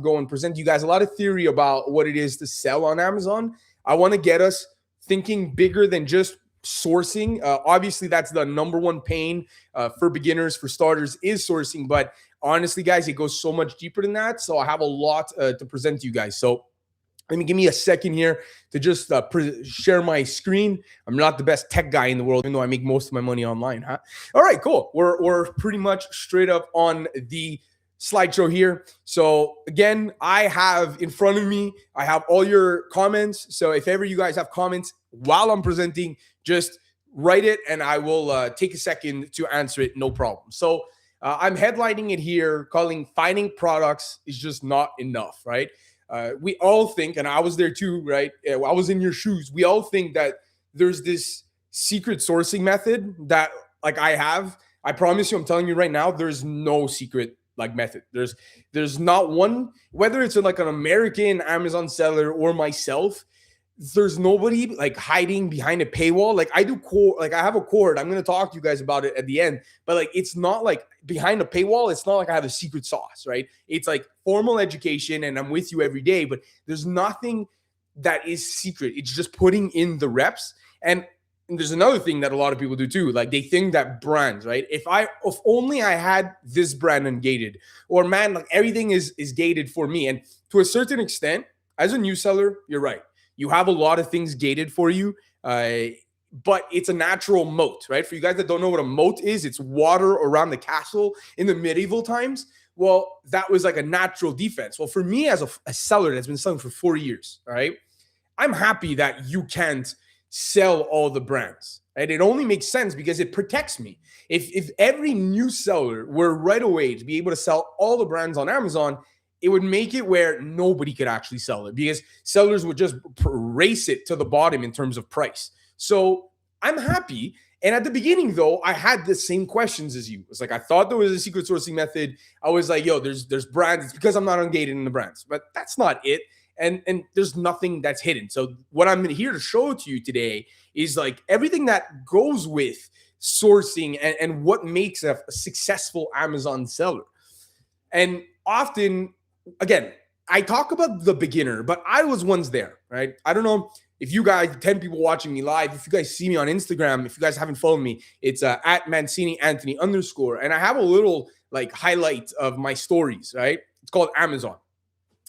go and present you guys a lot of theory about what it is to sell on Amazon. I want to get us thinking bigger than just sourcing. Obviously, that's the number one pain for beginners, for starters, is sourcing. But honestly, guys, it goes so much deeper than that. So I have a lot to present to you guys. So give me a second here to just share my screen. I'm not the best tech guy in the world, even though I make most of my money online. Huh? All right, cool. We're pretty much straight up on the slideshow here. So again, I have in front of me, I have all your comments. So if ever you guys have comments while I'm presenting, just write it and I will take a second to answer it. No problem. So I'm headlining it here, calling finding products is just not enough, right? We all think, and I was there too, right? I was in your shoes. We all think that there's this secret sourcing method that like I have. I promise you, I'm telling you right now, there's no secret like method. There's not one, whether it's like an American Amazon seller or myself, there's nobody like hiding behind a paywall. Like I do I have a cord. I'm going to talk to you guys about it at the end, but like, it's not like behind a paywall. It's not like I have a secret sauce, right? It's like formal education and I'm with you every day, but there's nothing that is secret. It's just putting in the reps. And there's another thing that a lot of people do too. Like they think that brands, right? If only I had this brand ungated, or man, like everything is gated for me. And to a certain extent, as a new seller, you're right. You have a lot of things gated for you, but it's a natural moat, right? For you guys that don't know what a moat is, it's water around the castle in the medieval times. Well, that was like a natural defense. Well, for me as a seller that's been selling for 4 years, all right, I'm happy that you can't sell all the brands. And it only makes sense because it protects me. If every new seller were right away to be able to sell all the brands on Amazon, it would make it where nobody could actually sell it because sellers would just race it to the bottom in terms of price. So I'm happy. And at the beginning, though, I had the same questions as you. It's like I thought there was a secret sourcing method. I was like, yo, there's brands. It's because I'm not ungated in the brands. But that's not it. And there's nothing that's hidden. So what I'm here to show to you today is like everything that goes with sourcing and what makes a successful Amazon seller. And often, again, I talk about the beginner, but I was once there, right? I don't know if you guys, 10 people watching me live, if you guys see me on Instagram, if you guys haven't followed me, it's at Mancini Anthony _. And I have a little like highlight of my stories, right? It's called Amazon.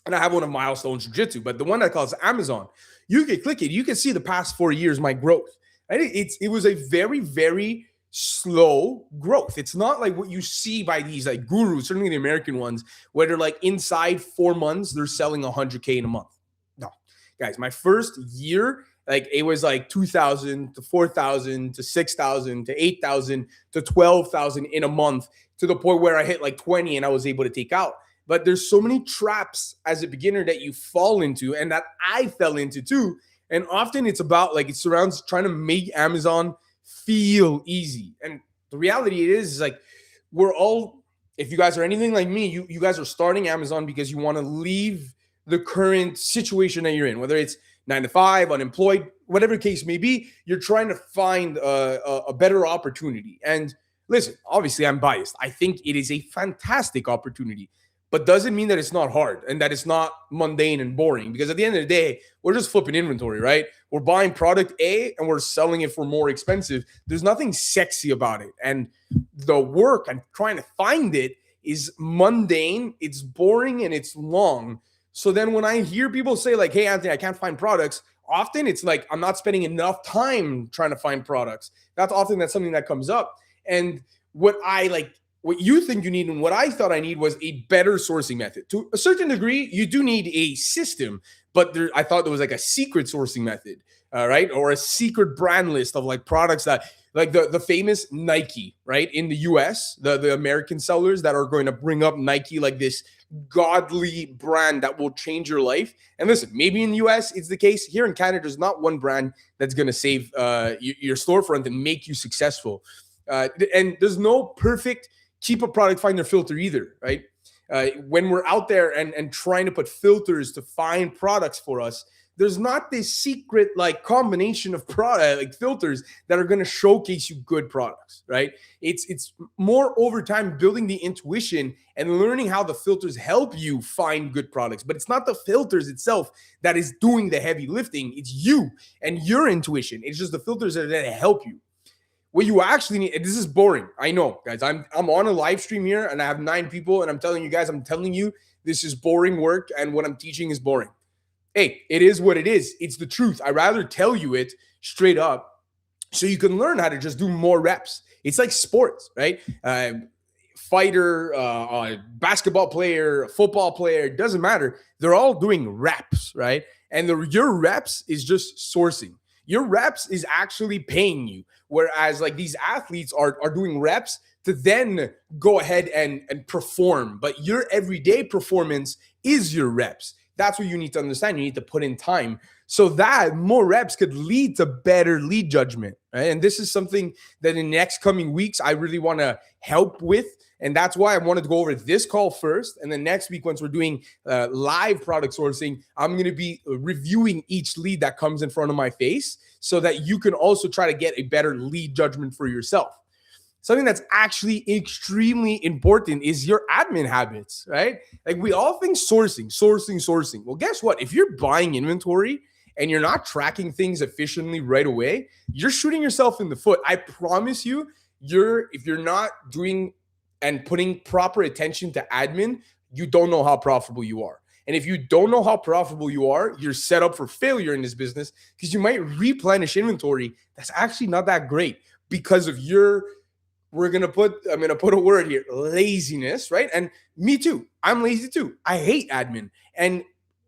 And I have one of Milestone Jiu-Jitsu, but the one that calls Amazon, you can click it. You can see the past 4 years, my growth. Right? It was a very, very slow growth. It's not like what you see by these like gurus, certainly the American ones, where they're like inside 4 months, they're selling 100K in a month. No, guys, my first year, like it was like 2,000 to 4,000 to 6,000 to 8,000 to 12,000 in a month, to the point where I hit like 20 and I was able to take out. But there's so many traps as a beginner that you fall into and that I fell into too. And often it's about like, it surrounds trying to make Amazon feel easy. And the reality is like, we're all, if you guys are anything like me, you guys are starting Amazon because you want to leave the current situation that you're in, whether it's 9 to 5, unemployed, whatever the case may be, you're trying to find a better opportunity. And listen, obviously I'm biased. I think it is a fantastic opportunity. But doesn't mean that it's not hard and that it's not mundane and boring, because at the end of the day, we're just flipping inventory, right? We're buying product A and we're selling it for more expensive. There's nothing sexy about it. And the work and trying to find it is mundane, it's boring, and it's long. So then when I hear people say like, hey, Anthony, I can't find products, often it's like, I'm not spending enough time trying to find products. That's something that comes up. And what you think you need and what I thought I need was a better sourcing method. To a certain degree, you do need a system, but I thought there was like a secret sourcing method, right? Or a secret brand list of like products that, like the famous Nike, right? In the US, the American sellers that are going to bring up Nike like this godly brand that will change your life. And listen, maybe in the US it's the case. Here in Canada, there's not one brand that's going to save your storefront and make you successful. And there's no perfect cheaper product finder filter either, right? When we're out there and trying to put filters to find products for us, There's not this secret like combination of product like filters that are going to showcase you good products, right? It's more over time building the intuition and learning how the filters help you find good products. But it's not the filters itself that is doing the heavy lifting. It's you and your intuition. It's just the filters that are going to help you. What you actually need, this is boring. I know, guys. I'm on a live stream here and I have 9 people, and I'm telling you this is boring work, and what I'm teaching is boring. Hey, it is what it is. It's the truth. I'd rather tell you it straight up so you can learn how to just do more reps. It's like sports, right? Fighter, basketball player, football player, it doesn't matter. They're all doing reps, right? And your reps is just sourcing. Your reps is actually paying you. Whereas like these athletes are doing reps to then go ahead and perform. But your everyday performance is your reps. That's what you need to understand. You need to put in time so that more reps could lead to better lead judgment, right? And this is something that in the next coming weeks, I really want to help with. And that's why I wanted to go over this call first. And then next week, once we're doing live product sourcing, I'm going to be reviewing each lead that comes in front of my face so that you can also try to get a better lead judgment for yourself. Something that's actually extremely important is your admin habits, right? Like we all think sourcing. Well, guess what? If you're buying inventory and you're not tracking things efficiently right away, you're shooting yourself in the foot. I promise you, if you're not doing and putting proper attention to admin, you don't know how profitable you are. And if you don't know how profitable you are, you're set up for failure in this business because you might replenish inventory that's actually not that great because of I'm going to put a word here, laziness, right? And me too. I'm lazy too. I hate admin. And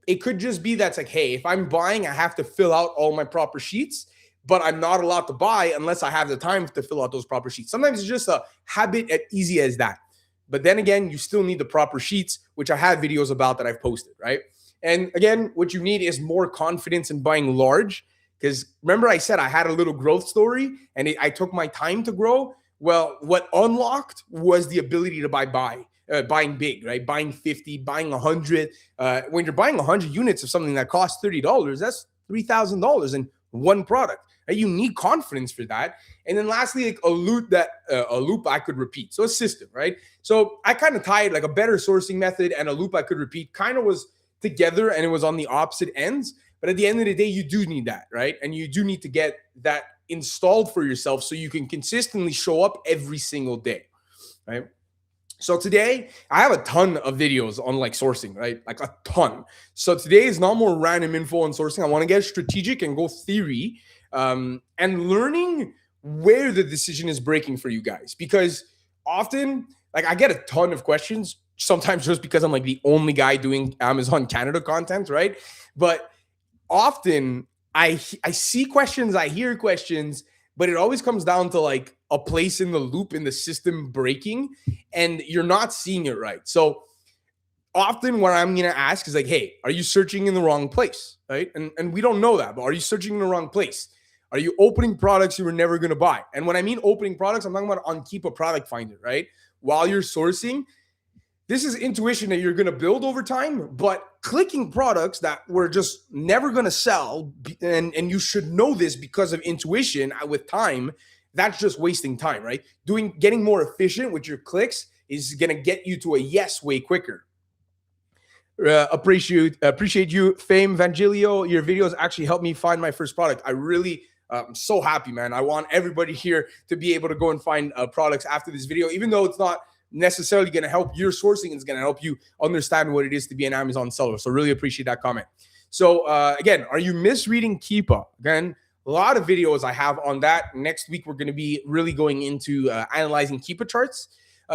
it could just be that's like, hey, if I'm buying, I have to fill out all my proper sheets, but I'm not allowed to buy unless I have the time to fill out those proper sheets. Sometimes it's just a habit as easy as that. But then again, you still need the proper sheets, which I have videos about that I've posted, right? And again, what you need is more confidence in buying large. Because remember I said I had a little growth story and I took my time to grow. Well, what unlocked was the ability to buying big, right? Buying 50, buying 100. When you're buying 100 units of something that costs $30, that's $3,000 in one product. Right? You need confidence for that. And then lastly, like a loop I could repeat. So a system, right? So I kind of tied like a better sourcing method and a loop I could repeat kind of was together and it was on the opposite ends. But at the end of the day, you do need that, right? And you do need to get that installed for yourself so you can consistently show up every single day, right? So today I have a ton of videos on like sourcing, right? Like a ton. So today is not more random info on sourcing. I want to get strategic and go theory and learning where the decision is breaking for you guys. Because often like I get a ton of questions, sometimes just because I'm like the only guy doing Amazon Canada content, right? But often I see questions, I hear questions, but it always comes down to like a place in the loop in the system breaking and you're not seeing it right. So often what I'm going to ask is like, hey, are you searching in the wrong place, right? And we don't know that, but are you searching in the wrong place? Are you opening products you were never going to buy? And when I mean opening products, I'm talking about on Keep a Product Finder, right? While you're sourcing, this is intuition that you're going to build over time, but clicking products that we're just never going to sell, and you should know this because of intuition with time, that's just wasting time, right? Getting more efficient with your clicks is going to get you to a yes way quicker. Appreciate you, Fame Vangilio. Your videos actually helped me find my first product. I really I'm so happy, man. I want everybody here to be able to go and find products after this video, even though it's not necessarily going to help your sourcing. It's going to help you understand what it is to be an Amazon seller. So really appreciate that comment. So again, are you misreading Keepa? Again, a lot of videos I have on that. Next week, we're going to be really going into analyzing Keepa charts,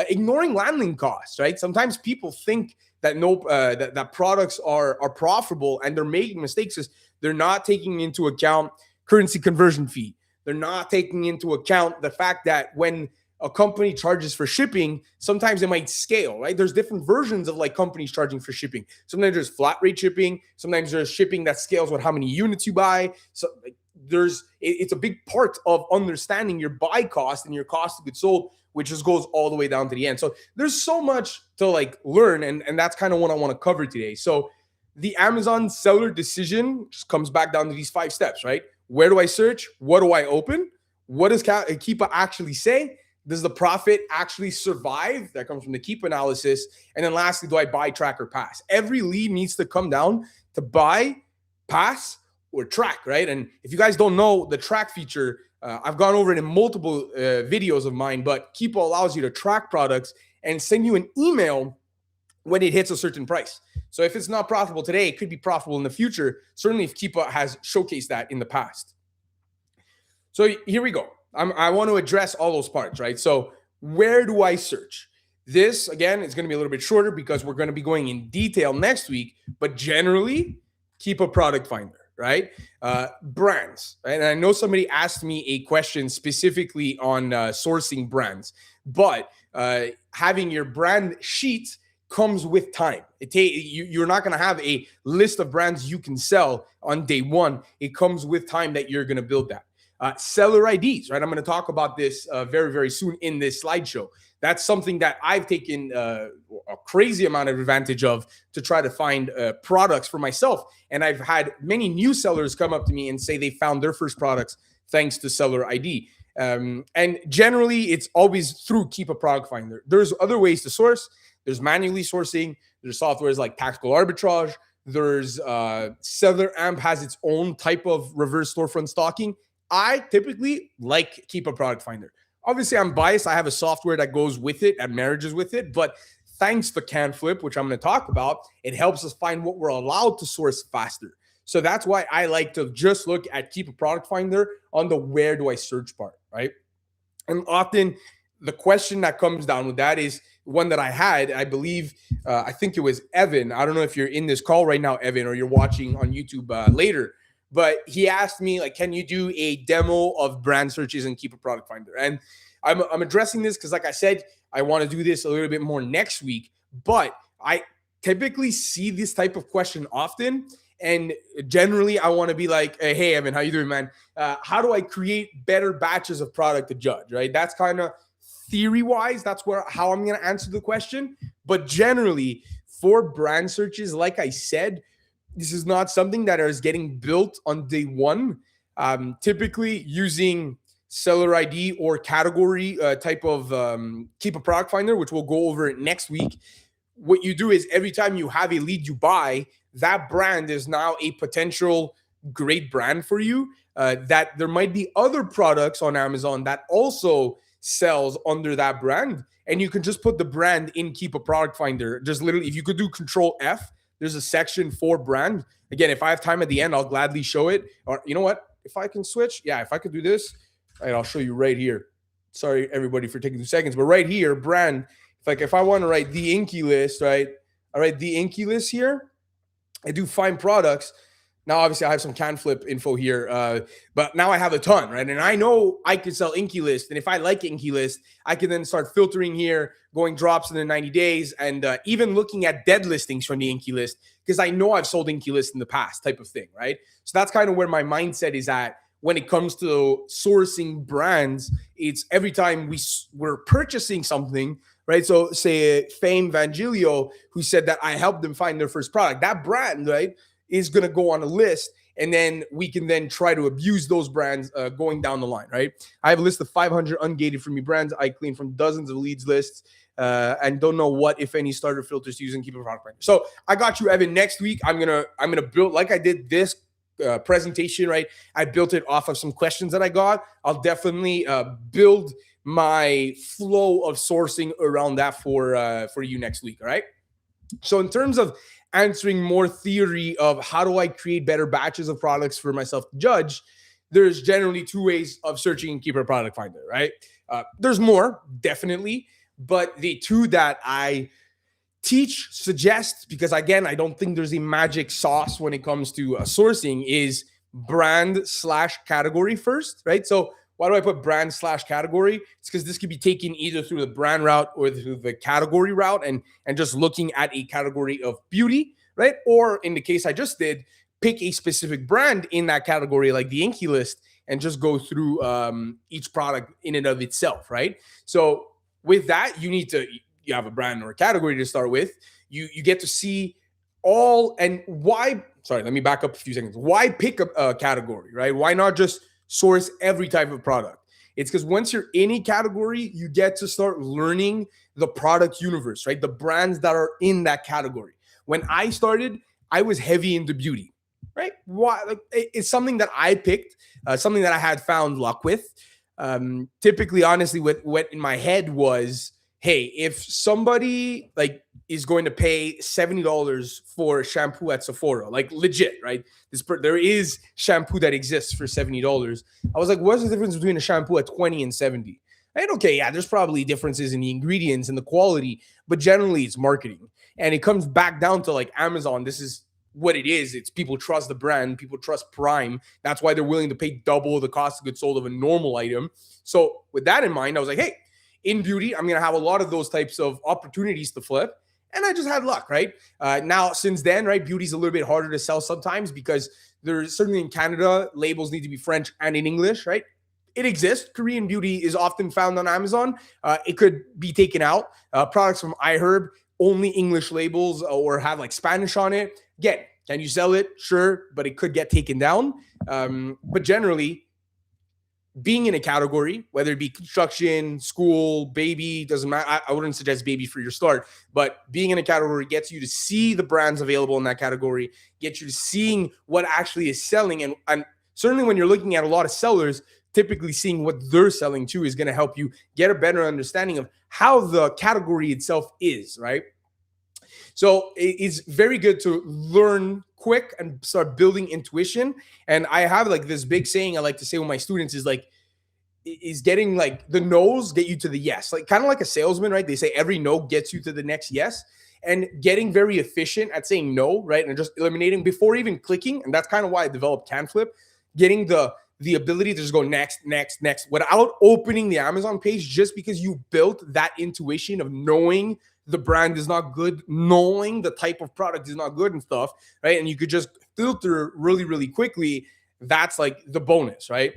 ignoring landing costs, right? Sometimes people think that that products are profitable and they're making mistakes because they're not taking into account currency conversion fee. They're not taking into account the fact that when a company charges for shipping, sometimes it might scale, right? There's different versions of like companies charging for shipping. Sometimes there's flat rate shipping. Sometimes there's shipping that scales with how many units you buy. So like, it's a big part of understanding your buy cost and your cost of goods sold, which just goes all the way down to the end. So there's so much to like learn. And that's kind of what I want to cover today. So the Amazon seller decision just comes back down to these 5 steps, right? Where do I search? What do I open? What does Keepa actually say? Does the profit actually survive? That comes from the Keep analysis. And then lastly, do I buy, track, or pass? Every lead needs to come down to buy, pass, or track, right? And if you guys don't know the track feature, I've gone over it in multiple videos of mine, but Keepa allows you to track products and send you an email when it hits a certain price. So if it's not profitable today, it could be profitable in the future. Certainly if Keepa has showcased that in the past. So here we go. I want to address all those parts, right? So where do I search? This, again, is going to be a little bit shorter because we're going to be going in detail next week, but generally, keep a product finder, right? Brands, right? And I know somebody asked me a question specifically on sourcing brands, but having your brand sheet comes with time. You're not going to have a list of brands you can sell on day one. It comes with time that you're going to build that. Seller IDs, right? I'm going to talk about this very, very soon in this slideshow. That's something that I've taken a crazy amount of advantage of to try to find products for myself. And I've had many new sellers come up to me and say they found their first products thanks to seller ID. And generally, it's always through Keep a Product Finder. There's other ways to source. There's manually sourcing. There's softwares like Tactical Arbitrage. There's Seller Amp has its own type of reverse storefront stocking. I typically like Keep a Product Finder. Obviously, I'm biased. I have a software that goes with it and marriages with it. But thanks to CanFlip, which I'm going to talk about, it helps us find what we're allowed to source faster. So that's why I like to just look at Keep a Product Finder on the where do I search part, right? And often the question that comes down with that is one that I had, I believe, I think it was Evan. I don't know if you're in this call right now, Evan, or you're watching on YouTube later. But he asked me, like, can you do a demo of brand searches and Keep a Product Finder? And I'm addressing this because, like I said, I want to do this a little bit more next week. But I typically see this type of question often. And generally, I want to be like, hey, Evan, how you doing, man? How do I create better batches of product to judge, right? That's kind of theory-wise, that's how I'm going to answer the question. But generally, for brand searches, like I said, this is not something that is getting built on day one. Typically using seller ID or category type of Keep a Product Finder, which we'll go over it next week. What you do is every time you have a lead you buy, that brand is now a potential great brand for you. That there might be other products on Amazon that also sells under that brand. And you can just put the brand in Keep a Product Finder. Just literally, if you could do Control F, there's a section for brand. Again, if I have time at the end, I'll gladly show it. Or you know what? If I can switch, if I could do this, right, I'll show you right here. Sorry, everybody, for taking 2 seconds. But right here, brand, if I want to write the Inky list, right? I write the Inky list here. I do find products. Now, obviously, I have some CanFlip info here, but now I have a ton, right? And I know I can sell Inky List. And if I like Inky List, I can then start filtering here, going drops in the 90 days, and even looking at dead listings from the Inky List, because I know I've sold Inky List in the past type of thing, right? So that's kind of where my mindset is at when it comes to sourcing brands. It's every time we're purchasing something, right? So say Fame Vangilio, who said that I helped them find their first product, that brand, right, is going to go on a list, and then we can then try to abuse those brands going down the line, right? I have a list of 500 ungated for me brands I clean from dozens of leads lists and don't know what, if any, starter filters to use and Keep a Product Finder. So I got you, Evan. Next week, I'm gonna build, like I did this presentation, right? I built it off of some questions that I got. I'll definitely build my flow of sourcing around that for you next week, all right? So in terms of answering more theory of how do I create better batches of products for myself to judge, there's generally 2 ways of searching and Keep a Product Finder, right? There's more, definitely, but the 2 that I teach, suggest, because again, I don't think there's a magic sauce when it comes to sourcing, is brand/category first, right? So why do I put brand/category? It's because this could be taken either through the brand route or through the category route, and just looking at a category of beauty, right? Or in the case I just did, pick a specific brand in that category, like the Inky List, and just go through each product in and of itself, right? So with that, you have a brand or a category to start with. You get to see why, sorry, let me back up a few seconds. Why pick a category, right? Why not just source every type of product? It's because once you're in a category, you get to start learning the product universe, right? The brands that are in that category. When I started, I was heavy into beauty, right? Why? Like, it's something that I picked, something that I had found luck with. Typically, honestly, what in my head was, hey, if somebody like is going to pay $70 for shampoo at Sephora, like legit, right? There is shampoo that exists for $70. I was like, what's the difference between a shampoo at 20 and 70? And okay, yeah, there's probably differences in the ingredients and the quality, but generally it's marketing. And it comes back down to like Amazon. This is what it is. It's people trust the brand, people trust Prime. That's why they're willing to pay double the cost of goods sold of a normal item. So with that in mind, I was like, hey, in beauty, I'm going to have a lot of those types of opportunities to flip. And I just had luck, right? Now, since then, right, beauty's a little bit harder to sell sometimes because there's certainly in Canada, labels need to be French and in English, right? It exists. Korean beauty is often found on Amazon. It could be taken out. Products from iHerb, only English labels or have like Spanish on it. Again, can you sell it? Sure, but it could get taken down. But generally, being in a category, whether it be construction, school, baby, doesn't matter. I wouldn't suggest baby for your start, but being in a category gets you to see the brands available in that category, gets you to seeing what actually is selling. And certainly when you're looking at a lot of sellers, typically seeing what they're selling too is going to help you get a better understanding of how the category itself is, right? So it's very good to learn quick and start building intuition. And I have like this big saying I like to say with my students is like, is getting like the no's get you to the yes, like kind of like a salesman, right? They say every no gets you to the next yes, and getting very efficient at saying no, right? And just eliminating before even clicking. And that's kind of why I developed CanFlip, getting the ability to just go next without opening the Amazon page, just because you built that intuition of knowing the brand is not good, knowing the type of product is not good and stuff, right? And you could just filter really, really quickly. That's like the bonus, right?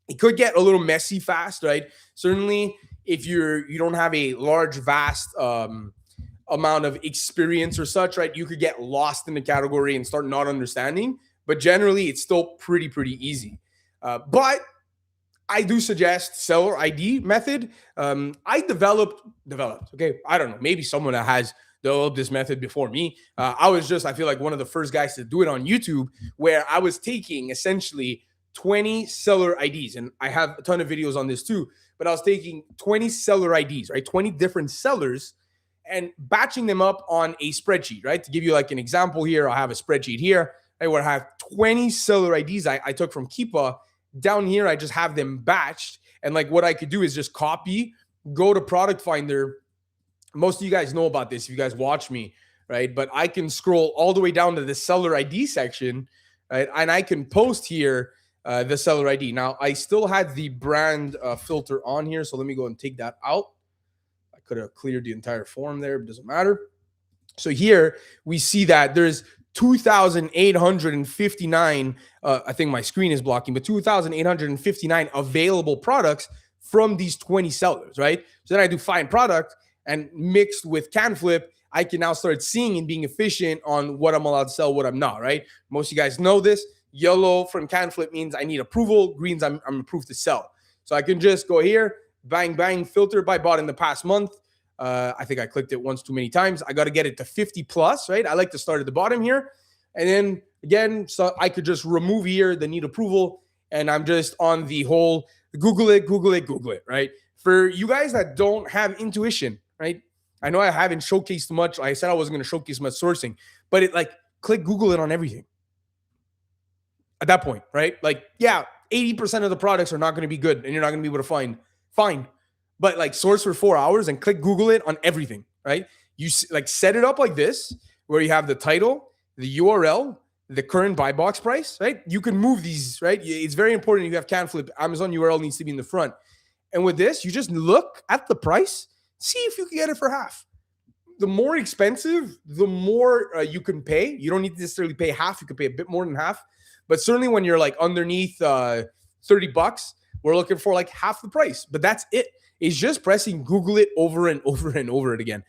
It could get a little messy fast, right? Certainly, if you don't have a large, vast amount of experience or such, right? You could get lost in the category and start not understanding. But generally, it's still pretty easy. But I do suggest seller ID method. I developed. Okay, I don't know. Maybe someone that has developed this method before me. I feel like one of the first guys to do it on YouTube, where I was taking essentially 20 seller IDs, and I have a ton of videos on this too. But I was taking 20 seller IDs, right? 20 different sellers, and batching them up on a spreadsheet, right? To give you like an example here, I have a spreadsheet here. I would have 20 seller IDs I took from Keepa. Down here, I just have them batched. And like what I could do is just copy, go to Product Finder. Most of you guys know about this if you guys watch me, right? But I can scroll all the way down to the seller ID section, right? And I can post here the seller ID. Now, I still had the brand filter on here, so let me go and take that out. I could have cleared the entire form there, but it doesn't matter. So here we see that there's 2,859, I think my screen is blocking, but 2,859 available products from these 20 sellers, right? So then I do find product, and mixed with CanFlip, I can now start seeing and being efficient on what I'm allowed to sell, what I'm not, right? Most of you guys know this. Yellow from CanFlip means I need approval. Greens, I'm approved to sell. So I can just go here, bang, filter by bought in the past month. I think I clicked it once too many times. I got to get it to 50 plus, right? I like to start at the bottom here. And then again, so I could just remove here the need approval. And I'm just on the whole Google it, right? For you guys that don't have intuition, right? I know I haven't showcased much. I said I wasn't going to showcase much sourcing, but it like click Google it on everything. At that point, right? Like, yeah, 80% of the products are not going to be good and you're not going to be able to find. Fine. But like source for 4 hours and click Google it on everything, right? You like set it up like this, where you have the title, the URL, the current buy box price, right? You can move these, right? It's very important. You have CanFlip, Amazon URL needs to be in the front. And with this, you just look at the price, see if you can get it for half. The more expensive, the more you can pay. You don't need to necessarily pay half. You can pay a bit more than half. But certainly when you're like underneath $30, we're looking for like half the price. But that's it. It's just pressing Google it over and over and over it again.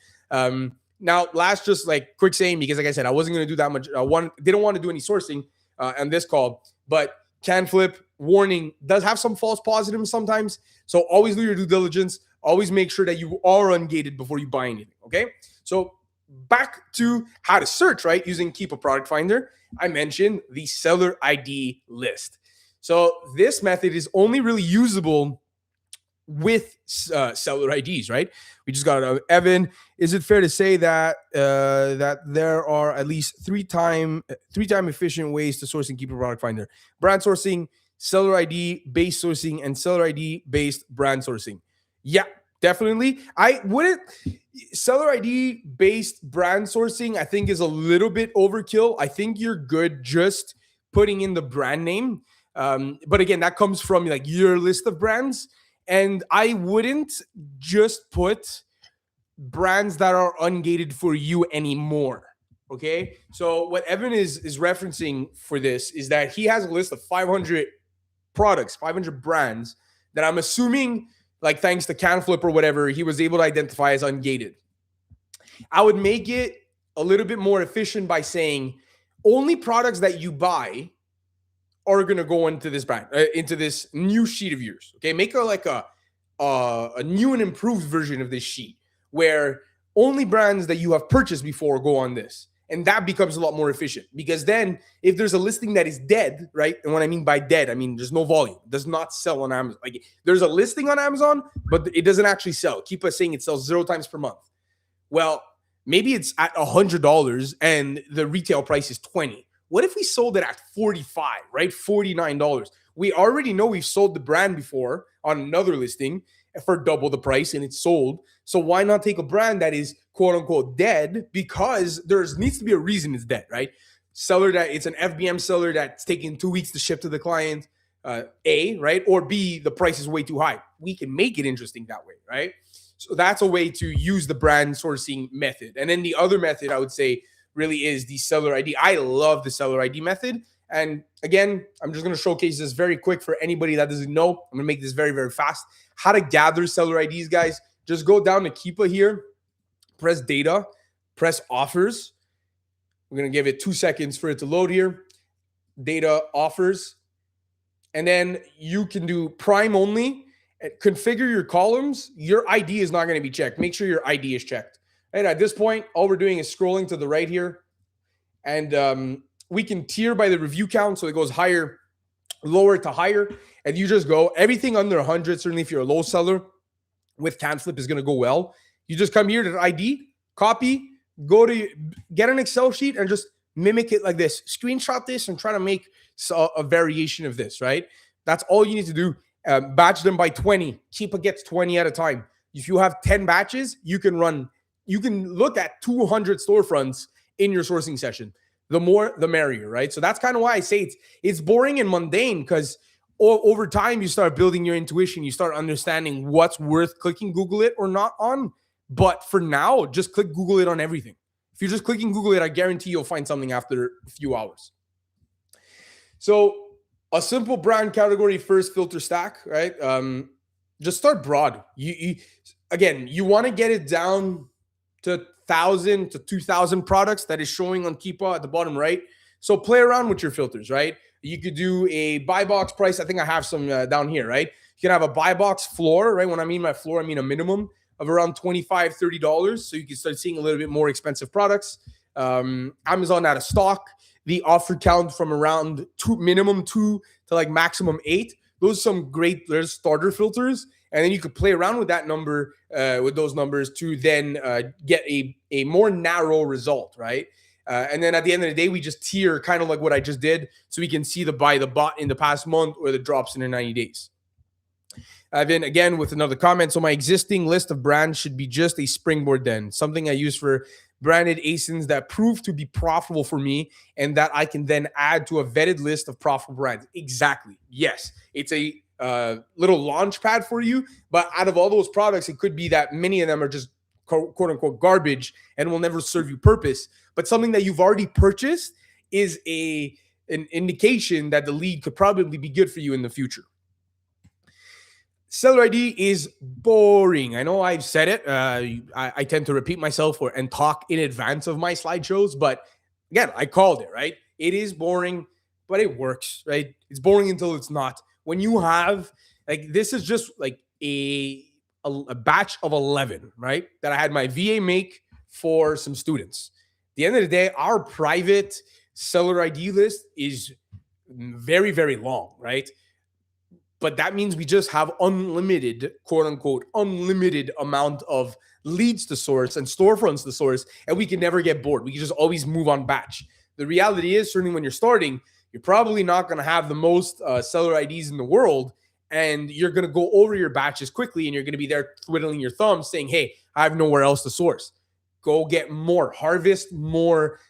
Now, last, just like quick saying, because like I said, I wasn't going to do that much. Didn't want to do any sourcing on this call, but can flip, warning, does have some false positives sometimes. So always do your due diligence. Always make sure that you are ungated before you buy anything. Okay. So back to how to search, right? Using Keep a Product Finder. I mentioned the seller ID list. So this method is only really usable with seller IDs, right? We just got Evan. Is it fair to say that that there are at least three time efficient ways to source and keep a product finder? Brand sourcing, seller ID based sourcing, and seller ID based brand sourcing. Yeah, definitely. I wouldn't. Seller ID based brand sourcing, I think, is a little bit overkill. I think you're good just putting in the brand name. But again, that comes from like your list of brands. And I wouldn't just put brands that are ungated for you anymore. Okay. So what Evan is referencing for this is that he has a list of 500 products, 500 brands that I'm assuming, like thanks to CanFlip or whatever, he was able to identify as ungated. I would make it a little bit more efficient by saying only products that you buy are going to go into this brand, into this new sheet of yours. Okay. Make a new and improved version of this sheet where only brands that you have purchased before go on this. And that becomes a lot more efficient, because then if there's a listing that is dead, right? And what I mean by dead, I mean, there's no volume, it does not sell on Amazon. Like there's a listing on Amazon, but it doesn't actually sell. Keep us saying it sells 0 times per month. Well, maybe it's at $100 and the retail price is 20. What if we sold it at 45, right? $49. We already know we've sold the brand before on another listing for double the price and it's sold. So why not take a brand that is quote unquote dead, because there needs to be a reason it's dead, right? Seller that it's an FBM seller that's taking 2 weeks to ship to the client, A, right? Or B, the price is way too high. We can make it interesting that way, right? So that's a way to use the brand sourcing method. And then the other method I would say really is the seller ID. I love the seller ID method. And again, I'm just going to showcase this very quick for anybody that doesn't know. I'm going to make this very, very fast. How to gather seller IDs, guys. Just go down to Keepa here, press data, press offers. We're going to give it 2 seconds for it to load here. Data offers. And then you can do prime only. Configure your columns. Your ID is not going to be checked. Make sure your ID is checked. And at this point, all we're doing is scrolling to the right here. And we can tier by the review count. So it goes higher, lower to higher. And you just go everything under 100. Certainly if you're a low seller with CanFlip is going to go well. You just come here to the ID, copy, go to get an Excel sheet and just mimic it like this. Screenshot this and try to make a variation of this, right? That's all you need to do. Batch them by 20. Keepa gets 20 at a time. If you have 10 batches, you can look at 200 storefronts in your sourcing session. The more, the merrier, right? So that's kind of why I say it's boring and mundane, because over time you start building your intuition. You start understanding what's worth clicking Google it or not on. But for now, just click Google it on everything. If you're just clicking Google it, I guarantee you'll find something after a few hours. So a simple brand category first filter stack, right? Just start broad. You want to get it down to 1,000 to 2,000 products that is showing on Keepa at the bottom right. So play around with your filters, right? You could do a buy box price. I think I have some down here, right? You can have a buy box floor, right? When I mean by floor, I mean a minimum of around $25, $30. So you can start seeing a little bit more expensive products. Amazon out of stock. The offer count from around minimum 2 to like maximum 8. Those are some great starter filters. And then you could play around with that number, with those numbers to then get a more narrow result, right? And then at the end of the day, we just tier kind of like what I just did, so we can see the buy the bot in the past month or the drops in the 90 days. Then again, with another comment. So my existing list of brands should be just a springboard then, something I use for branded ASINs that prove to be profitable for me and that I can then add to a vetted list of profitable brands. Exactly. Yes. It's a little launch pad for you, but out of all those products, it could be that many of them are just quote unquote garbage and will never serve you purpose. But something that you've already purchased is an indication that the lead could probably be good for you in the future. Seller ID is boring. I know I've said it. I tend to repeat myself and talk in advance of my slideshows, but again, I called it, right? It is boring, but it works, right? It's boring until it's not. When you have, like, this is just like a batch of 11, right? That I had my VA make for some students. At the end of the day, our private seller ID list is very, very long, right? But that means we just have unlimited, quote unquote, unlimited amount of leads to source and storefronts to source, and we can never get bored. We can just always move on batch. The reality is, certainly when you're starting, you're probably not going to have the most seller IDs in the world, and you're going to go over your batches quickly, and you're going to be there twiddling your thumbs saying, hey, I have nowhere else to source. Go get more, harvest more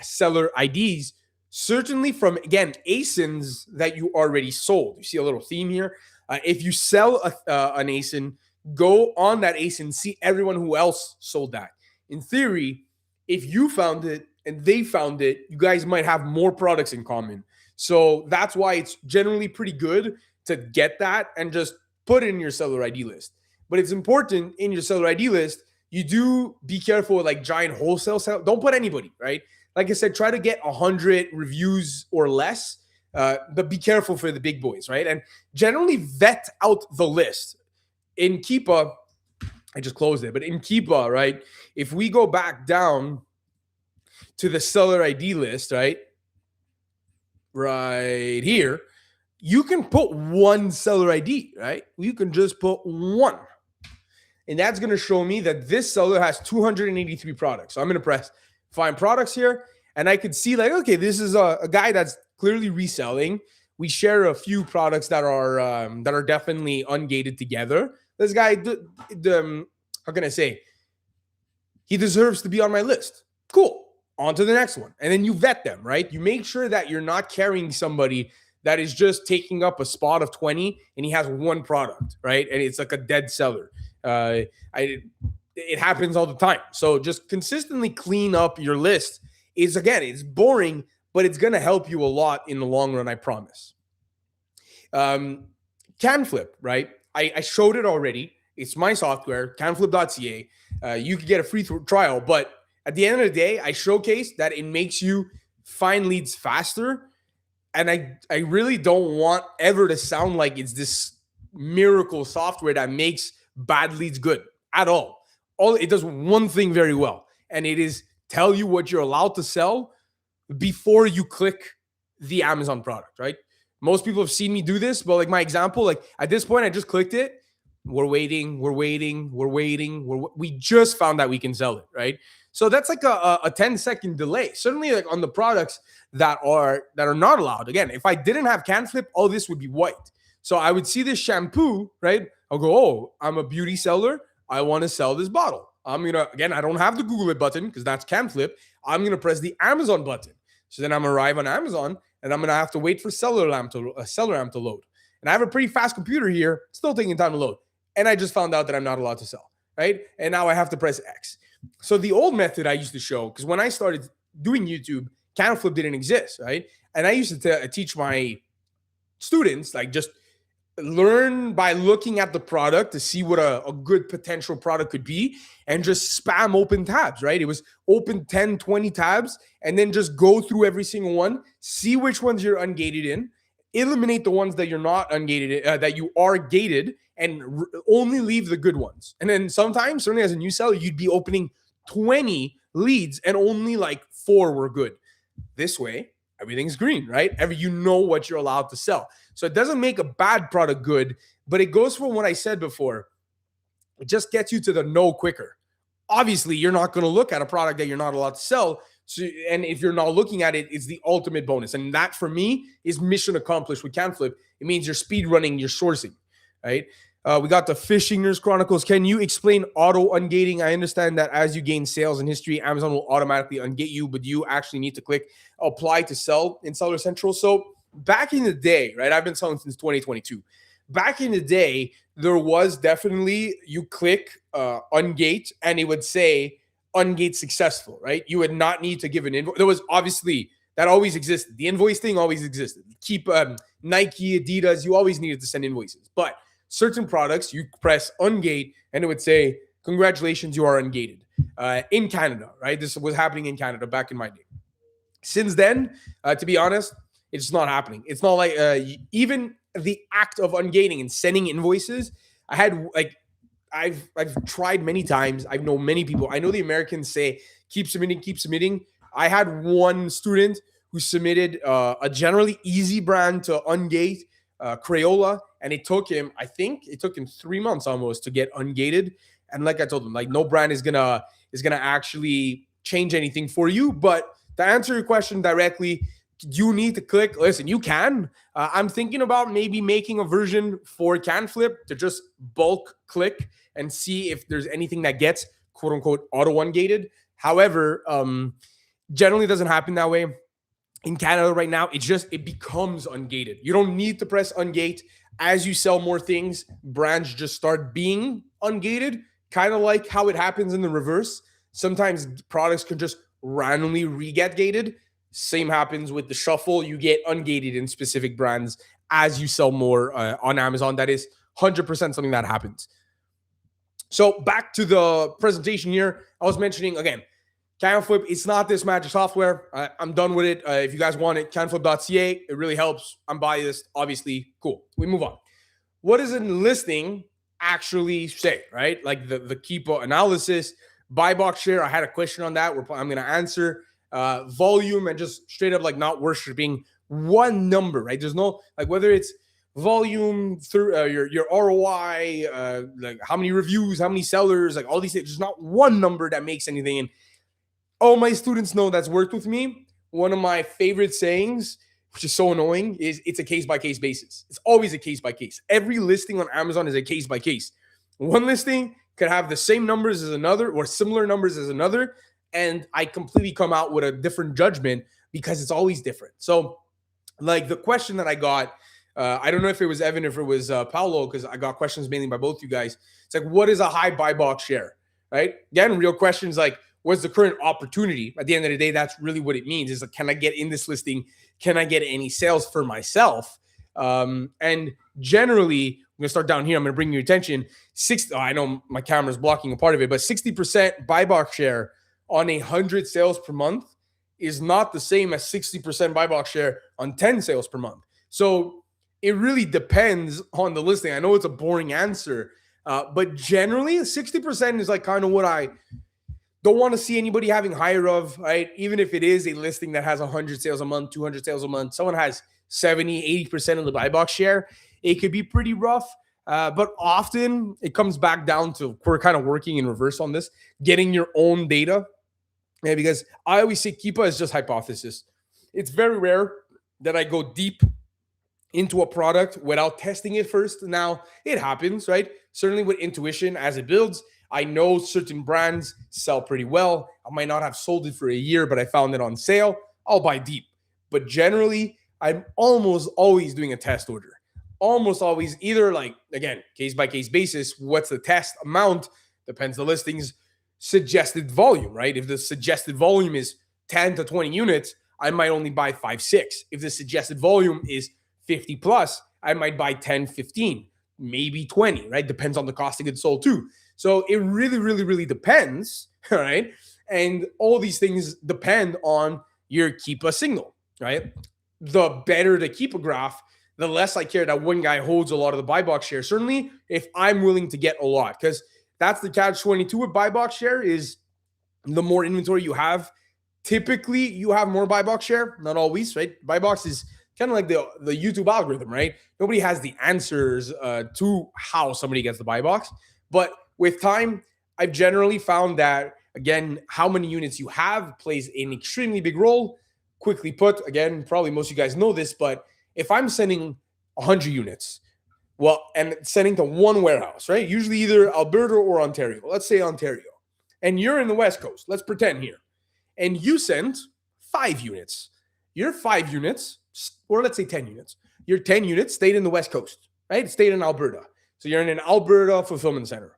seller IDs, certainly from, again, ASINs that you already sold. You see a little theme here. If you sell an ASIN, go on that ASIN, see everyone who else sold that. In theory, if you found it and they found it, you guys might have more products in common. So that's why it's generally pretty good to get that and just put it in your seller ID list. But it's important in your seller ID list, you do be careful with like giant wholesale sell. Don't put anybody, right? Like I said, try to get 100 reviews or less, but be careful for the big boys, right? And generally vet out the list. In Keepa, I just closed it, but in Keepa, right, if we go back down to the seller ID list, right here, you can put one seller ID, right? You can just put one. And that's going to show me that this seller has 283 products. So I'm going to press find products here, and I could see like, okay, this is a guy that's clearly reselling. We share a few products that are definitely ungated together. This guy, how can I say? He deserves to be on my list. Cool. On to the next one. And then you vet them, right? You make sure that you're not carrying somebody that is just taking up a spot of 20 and he has one product, right? And it's like a dead seller. It happens all the time. So just consistently clean up your list. It's boring, but it's going to help you a lot in the long run, I promise. CanFlip, right? I showed it already. It's my software, canflip.ca. You could get a free trial, but at the end of the day, I showcased that it makes you find leads faster. And I really don't want ever to sound like it's this miracle software that makes bad leads good at all. It does one thing very well, and it is tell you what you're allowed to sell before you click the Amazon product, right? Most people have seen me do this, but like my example, like at this point, I just clicked it. We're waiting. We just found that we can sell it, right? So that's like a 10-second delay. Certainly like on the products that are not allowed. Again, if I didn't have CanFlip, all this would be white. So I would see this shampoo, right? I'll go, oh, I'm a beauty seller. I want to sell this bottle. I don't have the Google it button because that's CanFlip. I'm going to press the Amazon button. So then I'm going to arrive on Amazon and I'm going to have to wait for seller lamp to load. And I have a pretty fast computer here, still taking time to load. And I just found out that I'm not allowed to sell, right? And now I have to press X. So the old method I used to show, because when I started doing YouTube, CanFlip didn't exist, right? And I used to teach my students, like, just learn by looking at the product to see what a good potential product could be and just spam open tabs, right? It was open 10, 20 tabs and then just go through every single one, see which ones you're ungated in, eliminate the ones that you're not ungated, that you are gated, and only leave the good ones. And then sometimes, certainly as a new seller, you'd be opening 20 leads and only like 4 were good. This way, everything's green, right? You know what you're allowed to sell. So it doesn't make a bad product good, but it goes from what I said before. It just gets you to the no quicker. Obviously, you're not going to look at a product that you're not allowed to sell. So, and if you're not looking at it, it's the ultimate bonus. And that, for me, is mission accomplished with CanFlip. It means you're speed running your sourcing, right? We got the Fishingers Chronicles. Can you explain auto ungating? I understand that as you gain sales and history, Amazon will automatically ungate you, but you actually need to click apply to sell in Seller Central. So back in the day, right? I've been selling since 2022. Back in the day, there was definitely, you click ungate and it would say ungate successful, right? You would not need to give an invoice. There was obviously, that always existed. The invoice thing always existed. Keep Nike, Adidas, you always needed to send invoices. But certain products, you press ungate and it would say, congratulations, you are ungated. In Canada, right? This was happening in Canada back in my day. Since then, to be honest, it's not happening. It's not like even the act of ungating and sending invoices. I had like I've tried many times. I know many people. I know the Americans say keep submitting, keep submitting. I had one student who submitted a generally easy brand to ungate, Crayola, and it took him, I think it took him 3 months almost to get ungated. And like I told him, like no brand is gonna actually change anything for you. But to answer your question directly, you need to click. Listen, you can. I'm thinking about maybe making a version for CanFlip to just bulk click and see if there's anything that gets quote unquote auto ungated. However, generally doesn't happen that way. In Canada right now, it becomes ungated. You don't need to press ungate. As you sell more things, brands just start being ungated, kind of like how it happens in the reverse. Sometimes products can just randomly re-get gated. Same happens with the shuffle. You get ungated in specific brands as you sell more on Amazon. That is 100% something that happens. So back to the presentation here. I was mentioning, again, CanFlip, it's not this magic software. I'm done with it. If you guys want it, canflip.ca. It really helps. I'm biased, obviously. Cool. We move on. What does a listing actually say, right? Like the Keepa analysis, buy box share. I had a question on that. I'm going to answer. Volume and just straight up like not worshiping one number, right? There's no, like whether it's volume through your ROI, like how many reviews, how many sellers, like all these things. There's not one number that makes anything. And all my students know that's worked with me. One of my favorite sayings, which is so annoying, is it's a case-by-case basis. It's always a case-by-case. Every listing on Amazon is a case-by-case. One listing could have the same numbers as another or similar numbers as another, and I completely come out with a different judgment because it's always different. So like the question that I got, I don't know if it was Evan, if it was Paolo, because I got questions mainly by both you guys. It's like, what is a high buy box share, right? Again, real questions like, what's the current opportunity? At the end of the day, that's really what it means. Is like, can I get in this listing? Can I get any sales for myself? And generally, I'm gonna start down here. I'm gonna bring your attention. I know my camera's blocking a part of it, but 60% buy box share on 100 sales per month is not the same as 60% buy box share on 10 sales per month. So it really depends on the listing. I know it's a boring answer, but generally 60% is like kind of what I don't want to see anybody having higher of, right? Even if it is a listing that has 100 sales a month, 200 sales a month, someone has 70, 80% of the buy box share, it could be pretty rough. But often it comes back down to, we're kind of working in reverse on this, getting your own data. Yeah, because I always say Keepa is just hypothesis. It's very rare that I go deep into a product without testing it first. Now, it happens, right? Certainly with intuition as it builds. I know certain brands sell pretty well. I might not have sold it for a year, but I found it on sale. I'll buy deep. But generally, I'm almost always doing a test order. Almost always, either like, again, case-by-case basis, what's the test amount? Depends the listings. Suggested volume, right? If the suggested volume is 10 to 20 units, I might only buy 5, 6. If the suggested volume is 50 plus, I might buy 10, 15, maybe 20, right? Depends on the cost of goods sold too. So it really, really, really depends, all right? And all these things depend on your Keepa signal, right? The better the Keepa graph, the less I care that one guy holds a lot of the buy box share. Certainly if I'm willing to get a lot, because that's the catch-22 with buy box share is the more inventory you have, typically you have more buy box share. Not always, right? Buy box is kind of like the YouTube algorithm, right? Nobody has the answers to how somebody gets the buy box. But with time, I've generally found that, again, how many units you have plays an extremely big role. Quickly put, again, probably most of you guys know this, but if I'm sending 100 units, well, and sending to one warehouse, right? Usually either Alberta or Ontario. Let's say Ontario. And you're in the West Coast. Let's pretend here. And you send 5 units. Your 5 units, or let's say 10 units. Your 10 units stayed in the West Coast, right? Stayed in Alberta. So you're in an Alberta fulfillment center.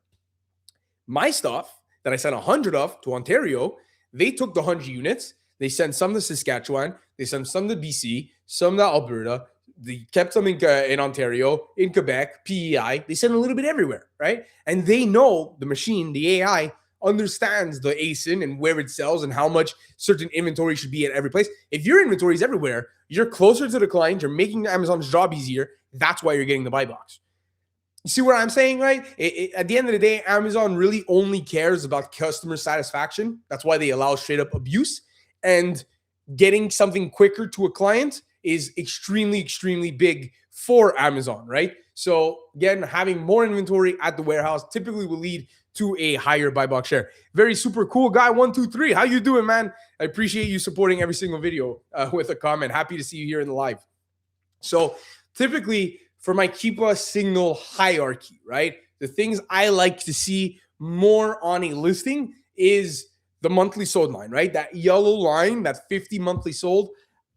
My stuff that I sent 100 of to Ontario, they took the 100 units. They sent some to Saskatchewan. They sent some to BC, some to Alberta, They kept some in Ontario, in Quebec, PEI. They send a little bit everywhere, right? And they know the machine, the AI, understands the ASIN and where it sells and how much certain inventory should be at every place. If your inventory is everywhere, you're closer to the client, you're making Amazon's job easier. That's why you're getting the buy box. You see what I'm saying, right? At the end of the day, Amazon really only cares about customer satisfaction. That's why they allow straight up abuse. And getting something quicker to a client is extremely, extremely big for Amazon, right? So again, having more inventory at the warehouse typically will lead to a higher buy box share. Very super cool guy, 123. How you doing, man? I appreciate you supporting every single video with a comment. Happy to see you here in the live. So typically for my Keepa signal hierarchy, right? The things I like to see more on a listing is the monthly sold line, right? That yellow line, that 50 monthly sold.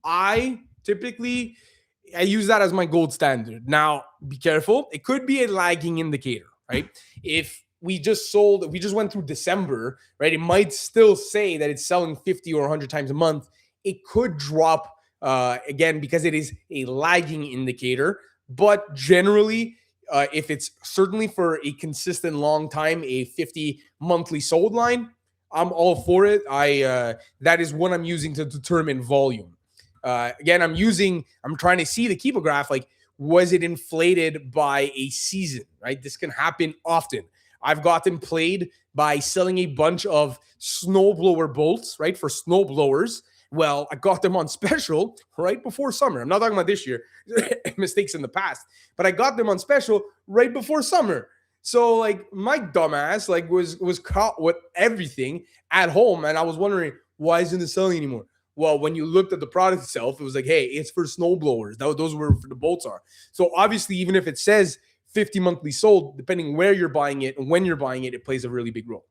I use that as my gold standard. Now, be careful. It could be a lagging indicator, right? If we just went through December, right? It might still say that it's selling 50 or 100 times a month. It could drop again because it is a lagging indicator. But generally, if it's certainly for a consistent long time, a 50 monthly sold line, I'm all for it. That is what I'm using to determine volume. Again, I'm trying to see the Keepa graph, like, was it inflated by a season, right? This can happen often. I've gotten played by selling a bunch of snowblower bolts, right, for snowblowers. Well, I got them on special right before summer. I'm not talking about this year, mistakes in the past, but I got them on special right before summer. So like my dumbass was caught with everything at home, and I was wondering, why isn't it selling anymore? Well, when you looked at the product itself, it was like, hey, it's for snowblowers. Those were for the bolts are. So obviously, even if it says 50 monthly sold, depending where you're buying it and when you're buying it, it plays a really big role.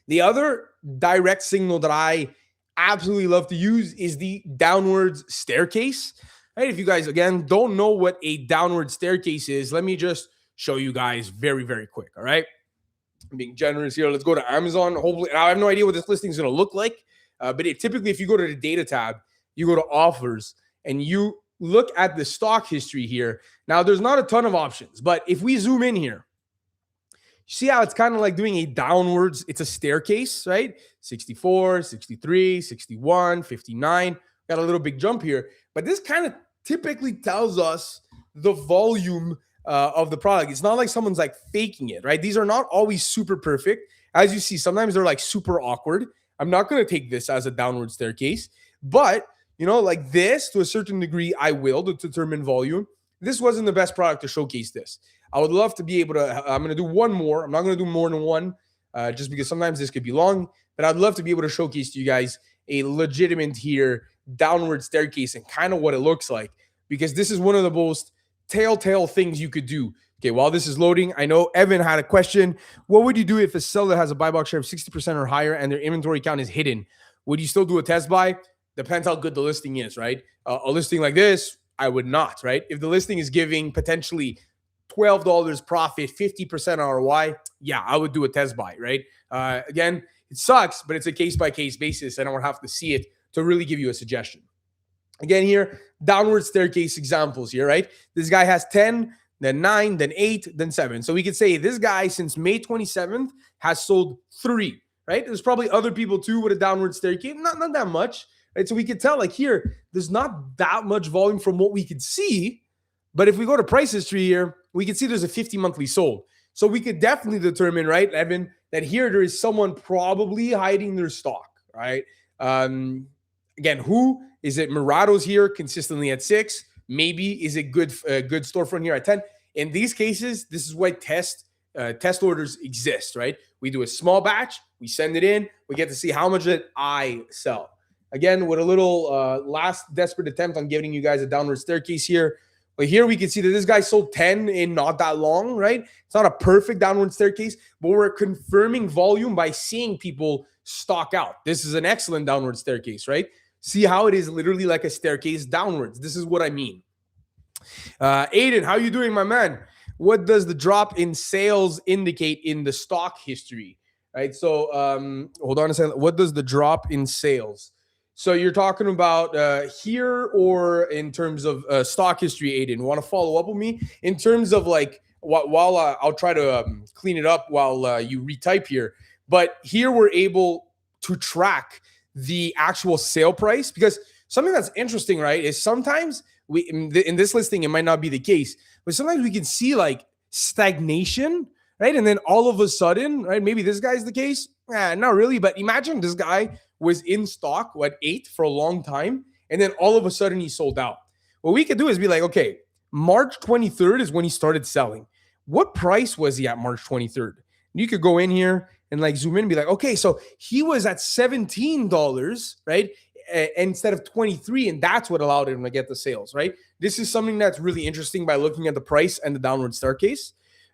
The other direct signal that I absolutely love to use is the downwards staircase. Right? If you guys, again, don't know what a downward staircase is, let me just show you guys very, very quick. All right. I'm being generous here. Let's go to Amazon. Hopefully, I have no idea what this listing is going to look like. But typically, if you go to the data tab, you go to offers and you look at the stock history here. Now, there's not a ton of options, but if we zoom in here, you see how it's kind of like doing a downwards, it's a staircase, right? 64, 63, 61, 59. Got a little big jump here. But this kind of typically tells us the volume of the product. It's not like someone's like faking it, right? These are not always super perfect. As you see, sometimes they're like super awkward. I'm not going to take this as a downward staircase, but like this to a certain degree, I will to determine volume. This wasn't the best product to showcase this. I would love to be able to, I'm going to do one more. I'm not going to do more than one just because sometimes this could be long, but I'd love to be able to showcase to you guys a legitimate here downward staircase and kind of what it looks like, because this is one of the most telltale things you could do. Okay, while this is loading, I know Evan had a question. What would you do if a seller has a buy box share of 60% or higher and their inventory count is hidden? Would you still do a test buy? Depends how good the listing is, right? A listing like this, I would not, right? If the listing is giving potentially $12 profit, 50% ROI, yeah, I would do a test buy, right? Again, it sucks, but it's a case-by-case basis, and I don't have to see it to really give you a suggestion. Again here, downward staircase examples here, right? This guy has 10, then 9, then 8, then 7. So we could say this guy since May 27th has sold 3, right? There's probably other people too with a downward staircase, not that much, right? So we could tell like here, there's not that much volume from what we could see, but if we go to price history here, we can see there's a 50 monthly sold. So we could definitely determine, right, Evan, that here there is someone probably hiding their stock, right? Again, who is it? Murato's here consistently at 6. Maybe is it good storefront here at 10. In these cases, this is why test orders exist, right? We do a small batch, we send it in, we get to see how much did I sell. Again, with a little last desperate attempt on giving you guys a downward staircase here. But here we can see that this guy sold 10 in not that long, right? It's not a perfect downward staircase, but we're confirming volume by seeing people stock out. This is an excellent downward staircase, right? See how it is literally like a staircase downwards. This is what I mean. Aiden, how you doing, my man? What does the drop in sales indicate in the stock history? Right. So hold on a second. What does the drop in sales? So you're talking about here or in terms of stock history, Aiden? Want to follow up with me in terms of like while I'll try to clean it up while you retype here. But here we're able to track the actual sale price, because something that's interesting, right, is sometimes we in this listing it might not be the case, but sometimes we can see like stagnation, right, and then all of a sudden, right, maybe this guy's the case. Not really, but imagine this guy was in stock, 8 for a long time, and then all of a sudden he sold out. What we could do is be like, okay, March 23rd is when he started selling. What price was he at March 23rd? You could go in here and like zoom in and be like, okay, so he was at $17, right? Instead of 23, and that's what allowed him to get the sales, right? This is something that's really interesting by looking at the price and the downward staircase.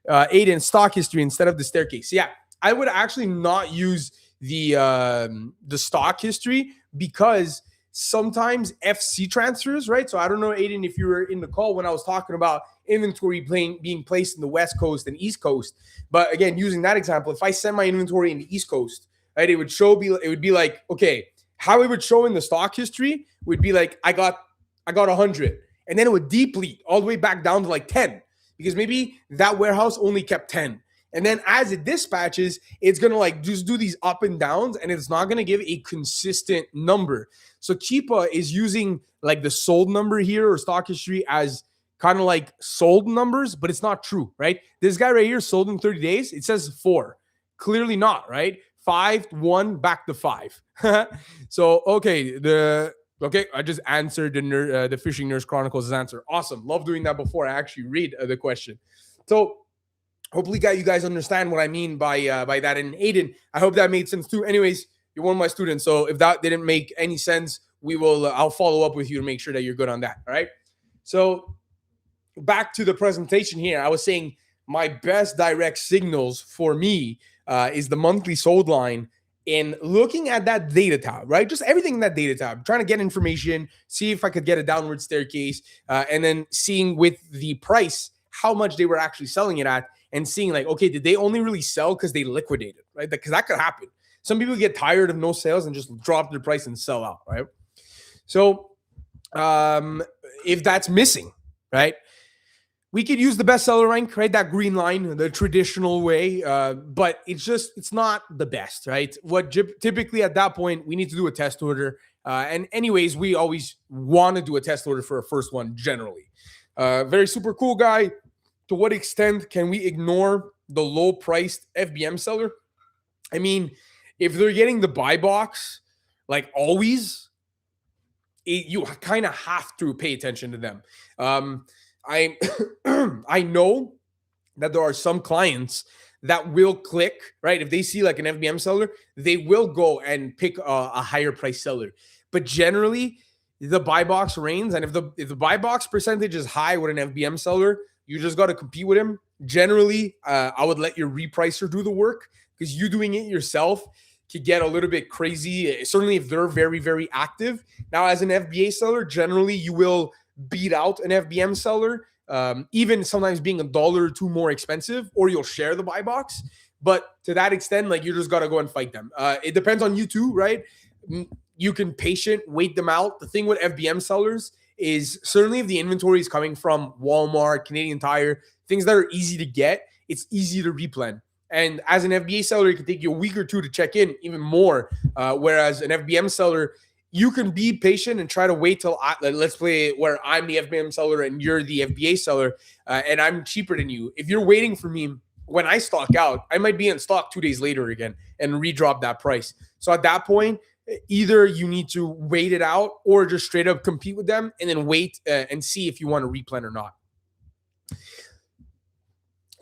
Aiden, stock history instead of the staircase. Yeah, I would actually not use the stock history, because sometimes FC transfers, right? So I don't know, Aiden, if you were in the call when I was talking about inventory being placed in the West Coast and East Coast. But again, using that example, if I send my inventory in the East Coast, right, it would be like, okay, how it would show in the stock history would be like, I got 100, and then it would deplete all the way back down to like 10, because maybe that warehouse only kept 10. And then as it dispatches, it's going to like just do these up and downs, and it's not going to give a consistent number. So Keepa is using like the sold number here or stock history as kind of like sold numbers, but it's not true, right? This guy right here sold in 30 days. It says 4. Clearly not, right? 5, 1, back to 5. So, okay, I just answered the Fishing Nurse Chronicles answer. Awesome. Love doing that before I actually read the question. So, hopefully, you guys understand what I mean by that. And Aiden, I hope that made sense too. Anyways, you're one of my students, so if that didn't make any sense, I'll follow up with you to make sure that you're good on that. All right. So back to the presentation here, I was saying my best direct signals for me is the monthly sold line. In looking at that data tab, right? Just everything in that data tab, trying to get information, see if I could get a downward staircase, and then seeing with the price how much they were actually selling it at, and seeing like, okay, did they only really sell because they liquidated, right? Because that could happen. Some people get tired of no sales and just drop their price and sell out, right? So if that's missing, right, we could use the bestseller rank, right? That green line, the traditional way, but it's not the best, right? What typically at that point, we need to do a test order. And anyways, we always want to do a test order for a first one generally. Very super cool guy. To what extent can we ignore the low-priced FBM seller? I mean, if they're getting the buy box, like always, you kind of have to pay attention to them. I I know that there are some clients that will click, right? If they see like an FBM seller, they will go and pick a higher price seller. But generally, the buy box reigns, and if the buy box percentage is high with an FBM seller, you just got to compete with him. Generally, I would let your repricer do the work, because you doing it yourself could get a little bit crazy, certainly if they're very, very active. Now, as an FBA seller, generally you will beat out an FBM seller, even sometimes being $1 or $2 more expensive, or you'll share the buy box. But to that extent, like, you just got to go and fight them. It depends on you too, right? You can wait them out. The thing with FBM sellers is certainly if the inventory is coming from Walmart, Canadian Tire, things that are easy to get, it's easy to replan. And as an FBA seller, it can take you a week or two to check in, even more. Whereas an FBM seller, you can be patient and try to wait till let's play where I'm the FBM seller and you're the FBA seller, and I'm cheaper than you. If you're waiting for me, when I stock out, I might be in stock 2 days later again and redrop that price. So at that point, either you need to wait it out or just straight up compete with them and then wait and see if you want to replan or not.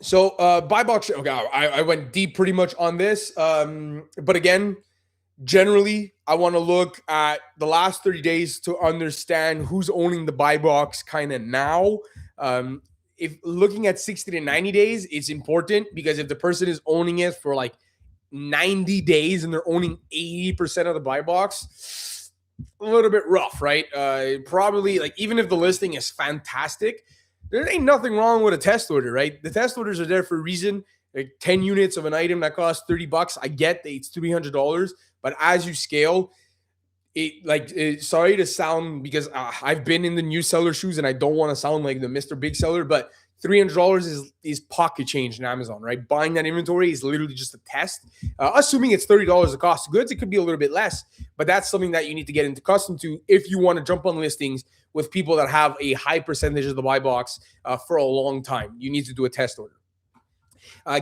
So buy box, okay, I went deep pretty much on this. But again, generally, I want to look at the last 30 days to understand who's owning the buy box kind of now. If looking at 60 to 90 days, it's important, because if the person is owning it for like 90 days and they're owning 80% of the buy box, a little bit rough, right? Probably, like, even if the listing is fantastic, there ain't nothing wrong with a test order, right? The test orders are there for a reason. Like 10 units of an item that costs $30. I get that it's $300, but as you scale, sorry to sound, because I've been in the new seller shoes and I don't want to sound like the Mr. Big Seller, but $300 is pocket change in Amazon, right? Buying that inventory is literally just a test. Assuming it's $30 the cost of goods, it could be a little bit less, but that's something that you need to get into accustomed to if you want to jump on listings with people that have a high percentage of the buy box for a long time. You need to do a test order.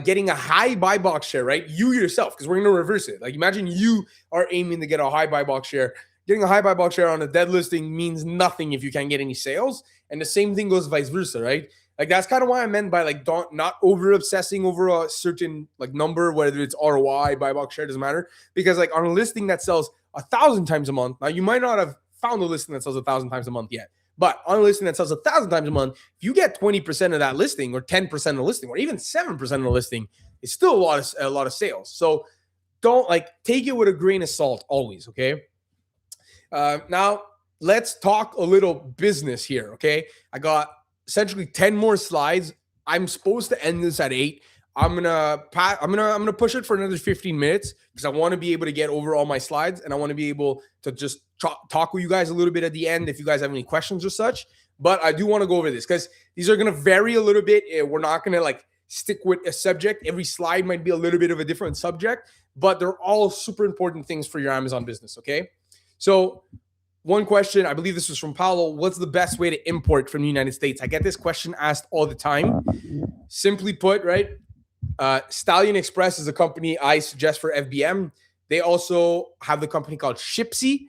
Getting a high buy box share, right? You yourself, because we're going to reverse it. Like, imagine you are aiming to get a high buy box share. Getting a high buy box share on a dead listing means nothing if you can't get any sales. And the same thing goes vice versa, right? Like, that's kind of why I meant by like not over obsessing over a certain like number, whether it's ROI, buy box share, doesn't matter. Because like on a listing that sells 1,000 times a month, now you might not have found a listing that sells 1,000 times a month yet. But on a listing that sells 1,000 times a month, if you get 20% of that listing, or 10% of the listing, or even 7% of the listing, it's still a lot of sales. So don't take it with a grain of salt always, okay? Now let's talk a little business here, okay? I got essentially 10 more slides. I'm supposed to end this at 8. I'm gonna push it for another 15 minutes because I want to be able to get over all my slides, and I want to be able to just talk with you guys a little bit at the end if you guys have any questions or such. But I do want to go over this because these are gonna vary a little bit. We're not gonna stick with a subject. Every slide might be a little bit of a different subject, but they're all super important things for your Amazon business. Okay, so one question, I believe this was from Paolo. What's the best way to import from the United States? I get this question asked all the time. Simply put, right? Stallion Express is a company I suggest for FBM. They also have the company called Shipsy,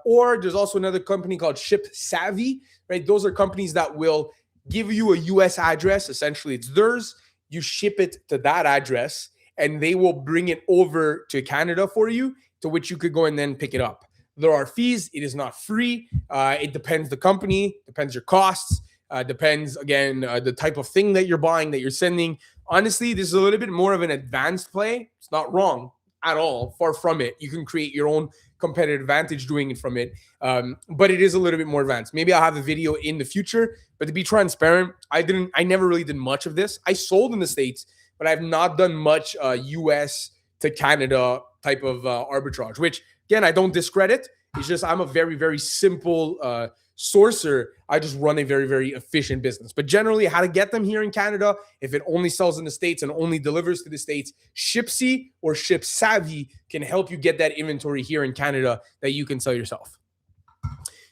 or there's also another company called Ship Savvy, right? Those are companies that will give you a US address. Essentially, it's theirs. You ship it to that address, and they will bring it over to Canada for you, to which you could go and then pick it up. There are fees. It is not free. It depends the company, depends your costs, depends, again, the type of thing that you're buying, that you're sending. Honestly, this is a little bit more of an advanced play. It's not wrong at all. Far from it. You can create your own competitive advantage doing it from it. But it is a little bit more advanced. Maybe I'll have a video in the future. But to be transparent, I never really did much of this. I sold in the States, but I've not done much US to Canada type of arbitrage, which, again, I don't discredit. It's just I'm a very, very simple sourcer. I just run a very, very efficient business. But generally, how to get them here in Canada, if it only sells in the States and only delivers to the States, Shipsy or Ship Savvy can help you get that inventory here in Canada that you can sell yourself.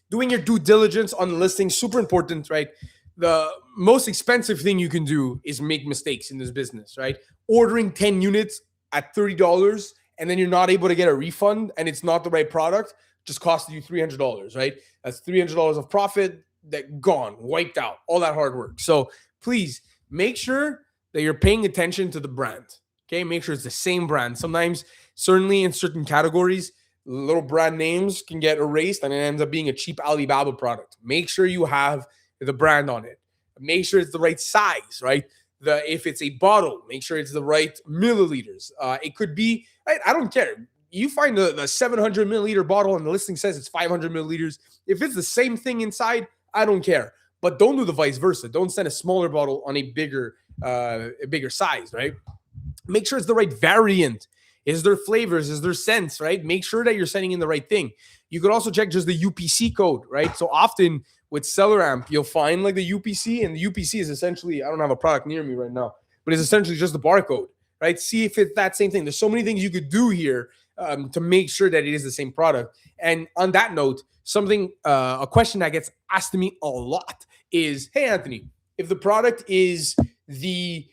Doing your due diligence on the listing, super important, right? The most expensive thing you can do is make mistakes in this business, right? Ordering 10 units at $30 and then you're not able to get a refund and it's not the right product, just costed you $300, right? That's $300 of profit that gone, wiped out, all that hard work. So please make sure that you're paying attention to the brand, okay? Make sure it's the same brand. Sometimes, certainly in certain categories, little brand names can get erased and it ends up being a cheap Alibaba product. Make sure you have the brand on it. Make sure it's the right size, right? If it's a bottle, make sure it's the right milliliters. It could be, I don't care. You find the 700 milliliter bottle and the listing says it's 500 milliliters. If it's the same thing inside, I don't care. But don't do the vice versa. Don't send a smaller bottle on a bigger size, right? Make sure it's the right variant. Is there flavors? Is there scents, right? Make sure that you're sending in the right thing. You could also check just the UPC code, right? So often with SellerAmp, you'll find like the UPC, and the UPC is essentially, I don't have a product near me right now, but it's essentially just the barcode, right? See if it's that same thing. There's so many things you could do here to make sure that it is the same product. And on that note, a question that gets asked to me a lot is, hey, Anthony, if the product is the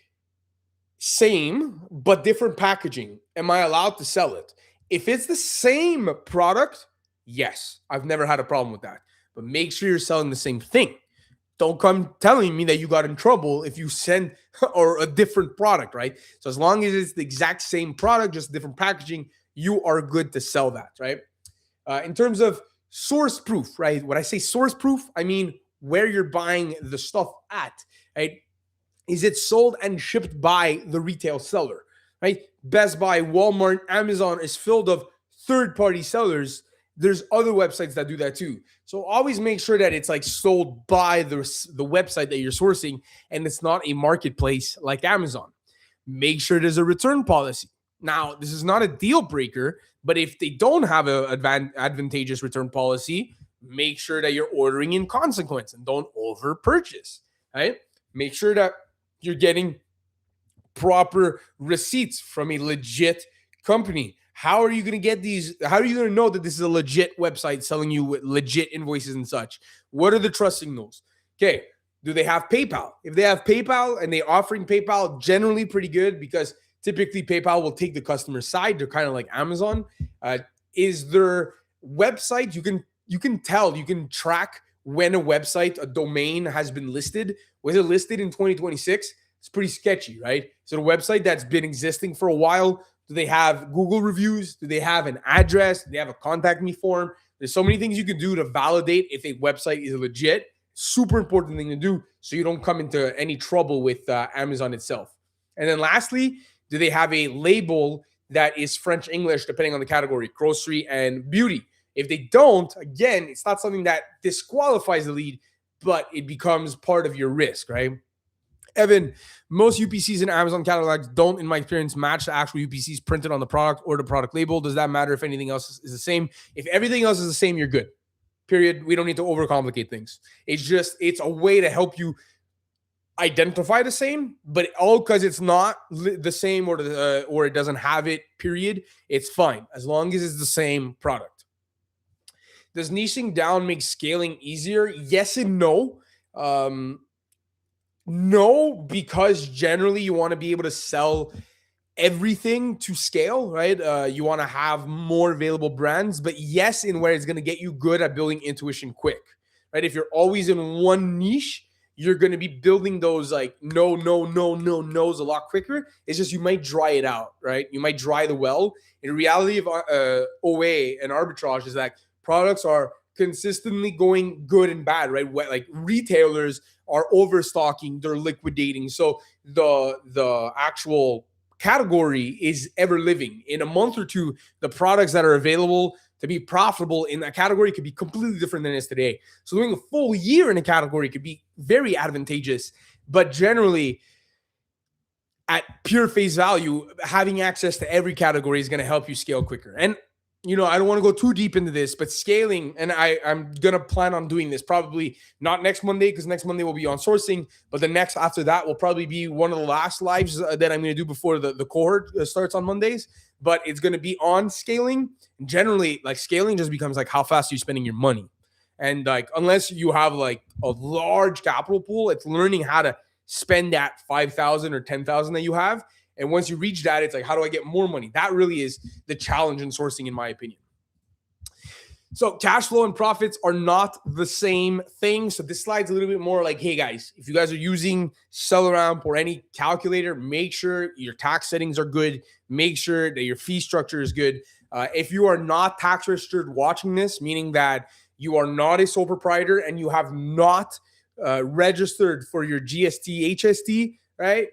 same but different packaging, am I allowed to sell it? If it's the same product, yes, I've never had a problem with that. But make sure you're selling the same thing. Don't come telling me that you got in trouble if you send or a different product, right? So as long as it's the exact same product, just different packaging, you are good to sell that, right? In terms of source proof, right? When I say source proof, I mean where you're buying the stuff at, right? Is it sold and shipped by the retail seller, right? Best Buy, Walmart, Amazon is filled of third-party sellers. There's other websites that do that too. So always make sure that it's sold by the website that you're sourcing and it's not a marketplace like Amazon. Make sure there's a return policy. Now, this is not a deal breaker, but if they don't have an advantageous return policy, make sure that you're ordering in consequence and don't over purchase, right? Make sure that you're getting proper receipts from a legit company. How are you going to get these? How are you going to know that this is a legit website selling you legit invoices and such? What are the trust signals? Okay. Do they have PayPal? If they have PayPal and they're offering PayPal, generally pretty good, because typically PayPal will take the customer side. They're kind of like Amazon. Is their website, you can track when a website, a domain has been listed. Was it listed in 2026? It's pretty sketchy, right? So the website that's been existing for a while, do they have Google reviews? Do they have an address? Do they have a contact me form? There's so many things you can do to validate if a website is legit. Super important thing to do so you don't come into any trouble with Amazon itself. And then lastly, do they have a label that is French English, depending on the category, grocery and beauty? If they don't, again, it's not something that disqualifies the lead, but it becomes part of your risk, right? Evan, most UPCs in Amazon catalogs don't, in my experience, match the actual UPCs printed on the product or the product label. Does that matter if anything else is the same? If everything else is the same, you're good. Period. We don't need to overcomplicate things. It's a way to help you identify the same, but all because it's not the same or it doesn't have it, period. It's fine as long as it's the same product. Does niching down make scaling easier? Yes and no. No, because generally you want to be able to sell everything to scale, right? You want to have more available brands, but yes, in where it's going to get you good at building intuition quick, right? If you're always in one niche, you're going to be building those like no's a lot quicker. It's just you might dry it out, right? You might dry the well. In reality of OA and arbitrage is that products are consistently going good and bad, right? Like retailers are overstocking, they're liquidating. So the actual category is ever living. In a month or two, the products that are available to be profitable in that category could be completely different than it is today. So doing a full year in a category could be very advantageous, but generally at pure face value, having access to every category is going to help you scale quicker. And I don't want to go too deep into this, but scaling, and I'm going to plan on doing this probably not next Monday, because next Monday will be on sourcing, but the next after that will probably be one of the last lives that I'm going to do before the cohort starts on Mondays. But it's going to be on scaling. Generally, like scaling just becomes like how fast are you spending your money. And like, unless you have like a large capital pool, it's learning how to spend that 5,000 or 10,000 that you have. And once you reach that, it's like, how do I get more money? That really is the challenge in sourcing, in my opinion. So cash flow and profits are not the same thing. So this slide's a little bit more like, hey guys, if you guys are using SellerAmp or any calculator, make sure your tax settings are good. Make sure that your fee structure is good. If you are not tax registered watching this, meaning that you are not a sole proprietor and you have not registered for your GST, HST, right?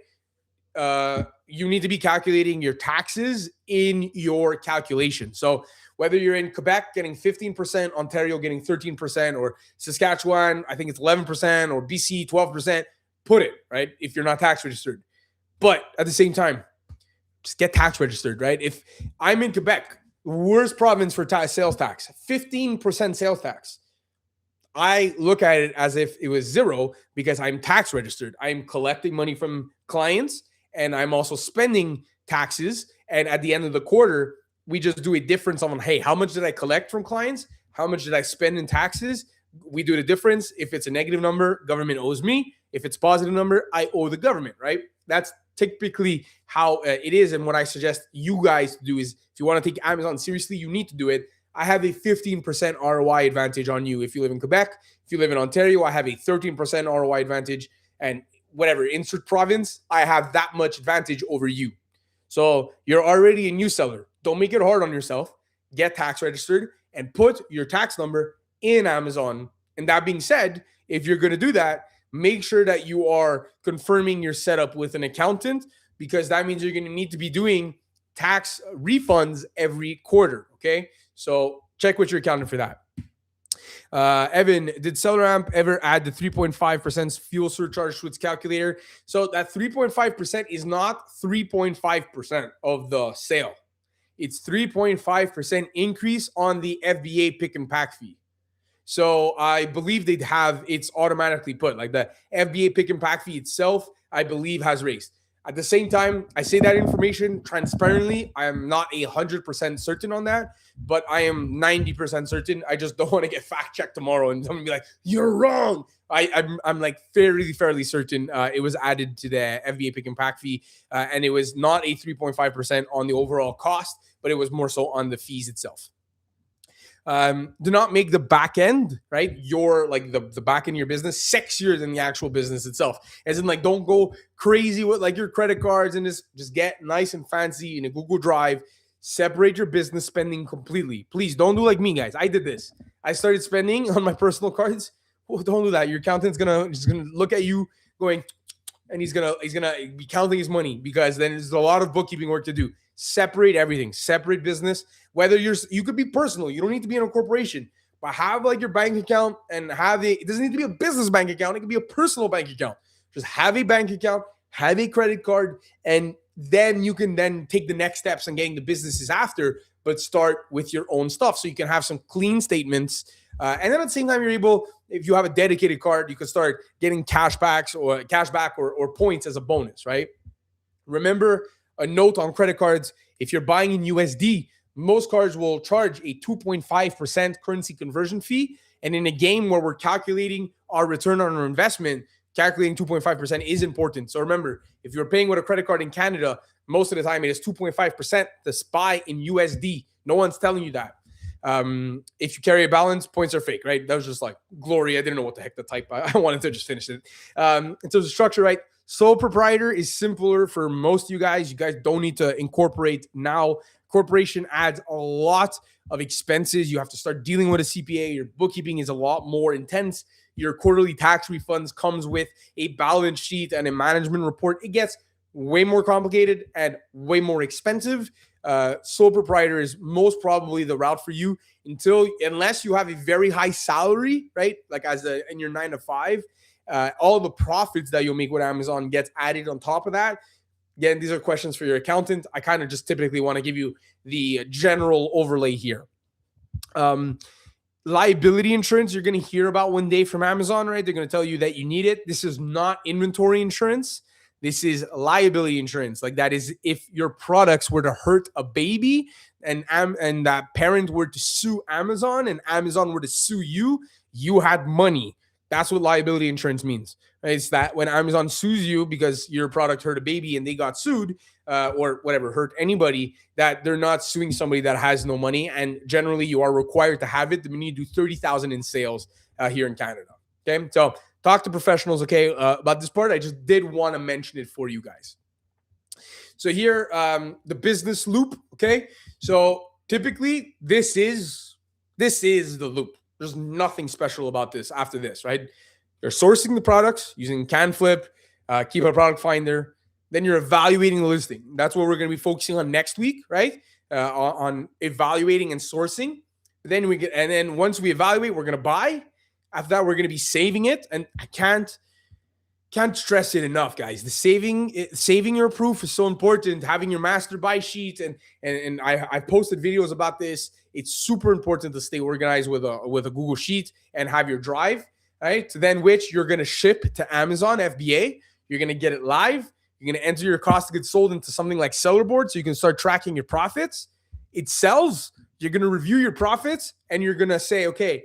You need to be calculating your taxes in your calculation. So whether you're in Quebec getting 15%, Ontario getting 13%, or Saskatchewan, I think it's 11%, or BC 12%, put it, right? If you're not tax registered. But at the same time, just get tax registered, right? If I'm in Quebec, worst province for sales tax, 15% sales tax. I look at it as if it was zero because I'm tax registered. I'm collecting money from clients and I'm also spending taxes. And at the end of the quarter, we just do a difference on, hey, how much did I collect from clients? How much did I spend in taxes? We do the difference. If it's a negative number, government owes me. If it's a positive number, I owe the government, right? That's typically how it is. And what I suggest you guys do is, if you want to take Amazon seriously, you need to do it. I have a 15% ROI advantage on you if you live in Quebec. If you live in Ontario, I have a 13% ROI advantage. And whatever, insert province, I have that much advantage over you. So you're already a new seller. Don't make it hard on yourself. Get tax registered and put your tax number in Amazon. And that being said, if you're going to do that, make sure that you are confirming your setup with an accountant, because that means you're going to need to be doing tax refunds every quarter. Okay. So check with your accountant for that. Evan, did SellerAmp ever add the 3.5% fuel surcharge to its calculator? So that 3.5% is not 3.5% of the sale. It's 3.5% increase on the FBA pick and pack fee. So I believe they'd have it's automatically put like the FBA pick and pack fee itself, I believe has raised. At the same time, I say that information transparently. I am not 100% certain on that, but I am 90% certain. I just don't want to get fact checked tomorrow and someone be like, "You're wrong." I'm like fairly certain it was added to the FBA pick and pack fee, and it was not a 3.5% on the overall cost, but it was more so on the fees itself. Do not make the back end, right? Your like the back end of your business sexier than the actual business itself. As in, like, don't go crazy with like your credit cards and just get nice and fancy in a Google Drive. Separate your business spending completely. Please don't do like me, guys. I did this. I started spending on my personal cards. Oh, don't do that. Your accountant's gonna look at you going, and he's gonna be counting his money, because then there's a lot of bookkeeping work to do. Separate everything. Separate business. Whether you could be personal, you don't need to be in a corporation, but have like your bank account and it doesn't need to be a business bank account. It can be a personal bank account. Just have a bank account, have a credit card, and then you can then take the next steps and getting the businesses after, but start with your own stuff so you can have some clean statements. And then at the same time, you're able, if you have a dedicated card, you can start getting cashback or points as a bonus, right? Remember, a note on credit cards, if you're buying in USD, most cards will charge a 2.5% currency conversion fee. And in a game where we're calculating our return on our investment, calculating 2.5% is important. So remember, if you're paying with a credit card in Canada, most of the time it is 2.5% to buy in USD. No one's telling you that. If you carry a balance, points are fake, right? That was just like glory. I didn't know what the heck to type. I wanted to just finish it. In terms of structure, right? Sole proprietor is simpler for most of you guys. You guys don't need to incorporate now. Corporation adds a lot of expenses. You have to start dealing with a CPA. Your bookkeeping is a lot more intense. Your quarterly tax refunds comes with a balance sheet and a management report. It gets way more complicated and way more expensive. Sole proprietor is most probably the route for you unless you have a very high salary, right? Like in your 9 to 5, all the profits that you'll make with Amazon gets added on top of that. Again, these are questions for your accountant. I kind of just typically want to give you the general overlay here. Liability insurance, you're going to hear about one day from Amazon, right? They're going to tell you that you need it. This is not inventory insurance. This is liability insurance. Like, that is if your products were to hurt a baby and that parent were to sue Amazon and Amazon were to sue you, you had money. That's what liability insurance means. Right? It's that when Amazon sues you because your product hurt a baby and they got sued or whatever, hurt anybody, that they're not suing somebody that has no money. And generally, you are required to have it. We need to do 30,000 in sales here in Canada. Okay, so talk to professionals. Okay, about this part, I just did want to mention it for you guys. So here, the business loop. Okay, so typically this is the loop. There's nothing special about this after this, right? You're sourcing the products using CanFlip, Keep a Product Finder. Then you're evaluating the listing. That's what we're going to be focusing on next week, right? On evaluating and sourcing. And then once we evaluate, we're going to buy. After that, we're going to be saving it. And I can't stress it enough, guys. The saving your proof is so important. Having your master buy sheet, and I posted videos about this. It's super important to stay organized with a Google Sheet and have your drive, right? So then which you're going to ship to Amazon FBA. You're going to get it live. You're going to enter your cost of goods sold into something like Sellerboard so you can start tracking your profits. It sells. You're going to review your profits and you're going to say, okay,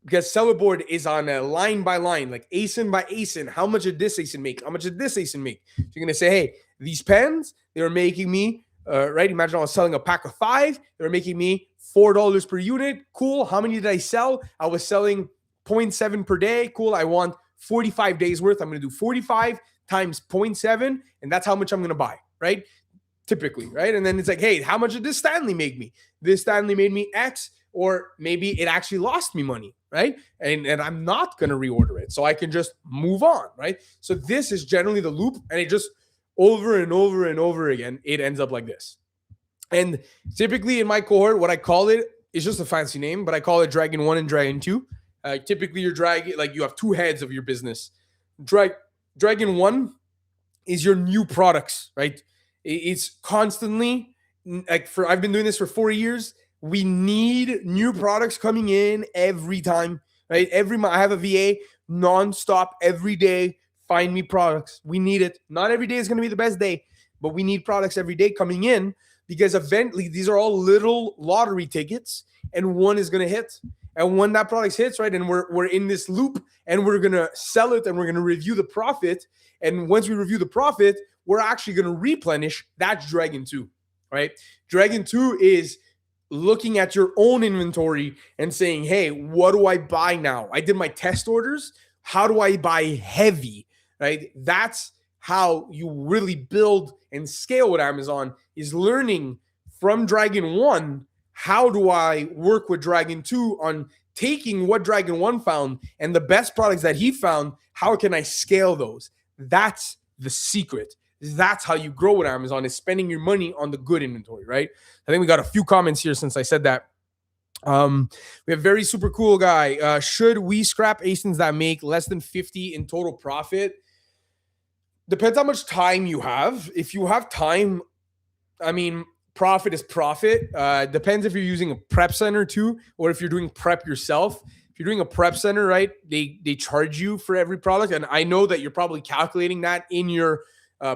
because Sellerboard is on a line by line, like ASIN by ASIN. How much did this ASIN make? How much did this ASIN make? So you're going to say, hey, these pens, they were making me, right? Imagine I was selling a pack of 5. They were making me $4 per unit. Cool. How many did I sell? I was selling 0.7 per day. Cool. I want 45 days worth. I'm going to do 45 times 0.7. And that's how much I'm going to buy, right? Typically, right? And then it's like, hey, how much did this Stanley make me? This Stanley made me X, or maybe it actually lost me money, right? And I'm not going to reorder it. So I can just move on, right? So this is generally the loop, and it just over and over and over again, it ends up like this. And typically in my cohort, what I call it is just a fancy name, but I call it Dragon 1 and Dragon 2. Typically, you're dragging, like you have two heads of your business. Dragon one is your new products, right? It's constantly like I've been doing this for 4 years. We need new products coming in every time, right? Every month I have a VA nonstop every day. Find me products. We need it. Not every day is going to be the best day, but we need products every day coming in because eventually these are all little lottery tickets and one is going to hit. And when that product hits, right, and we're in this loop and we're going to sell it and we're going to review the profit. And once we review the profit, we're actually going to replenish. That's Dragon 2, right? Dragon 2 is looking at your own inventory and saying, hey, what do I buy now? I did my test orders. How do I buy heavy, right? That's how you really build and scale with Amazon, is learning from Dragon 1. How do I work with Dragon 2 on taking what Dragon 1 found and the best products that he found? How can I scale those? That's the secret. That's how you grow with Amazon, is spending your money on the good inventory, right? I think we got a few comments here since I said that. We have very super cool guy. Should we scrap ASINs that make less than 50 in total profit? Depends how much time you have. If you have time, I mean, profit is profit. Depends if you're using a prep center too, or if you're doing prep yourself. If you're doing a prep center, right, they charge you for every product. And I know that you're probably calculating that in your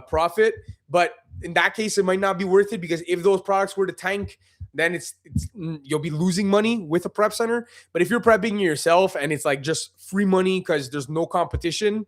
profit, but in that case, it might not be worth it, because if those products were to tank, then it's you'll be losing money with a prep center. But if you're prepping yourself and it's like just free money because there's no competition,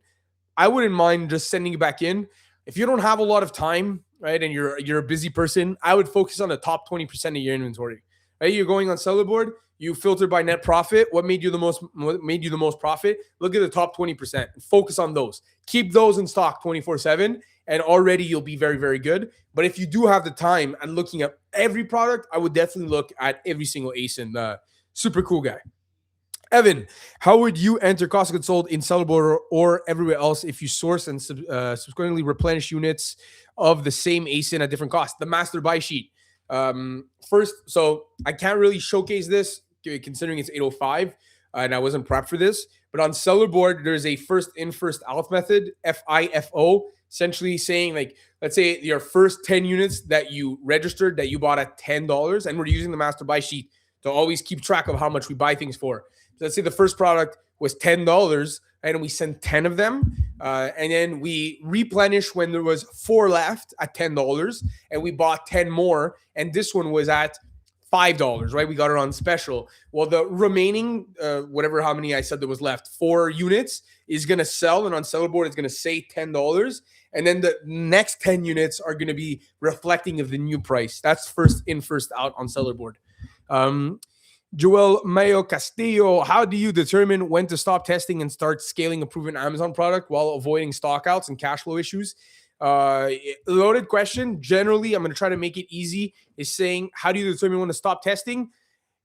I wouldn't mind just sending it back in. If you don't have a lot of time, right, and you're a busy person, I would focus on the top 20% of your inventory. Right, you're going on seller board, you filter by net profit. What made you the most profit? Look at the top 20%. Focus on those. Keep those in stock 24/7, and already you'll be very, very good. But if you do have the time and looking at every product, I would definitely look at every single ASIN. Super cool guy. Evan, how would you enter cost of goods sold in Sellerboard or everywhere else if you source and subsequently replenish units of the same ASIN at different costs? The master buy sheet. First, so I can't really showcase this considering it's 805 and I wasn't prepped for this. But on Sellerboard, there's a first in, first out method, FIFO, essentially saying, like, let's say your first 10 units that you registered that you bought at $10, and we're using the master buy sheet to always keep track of how much we buy things for. So let's say the first product was $10, and we send 10 of them, and then we replenish when there was 4 left at $10, and we bought 10 more, and this one was at $5, right? We got it on special. Well, the remaining, how many I said there was left, 4 units is going to sell, and on Sellerboard it's going to say $10, and then the next 10 units are going to be reflecting of the new price. That's first in, first out on Sellerboard. Joel Mayo Castillo, how do you determine when to stop testing and start scaling a proven Amazon product while avoiding stockouts and cash flow issues? Loaded question. Generally, I'm going to try to make it easy, is saying, how do you determine when to stop testing?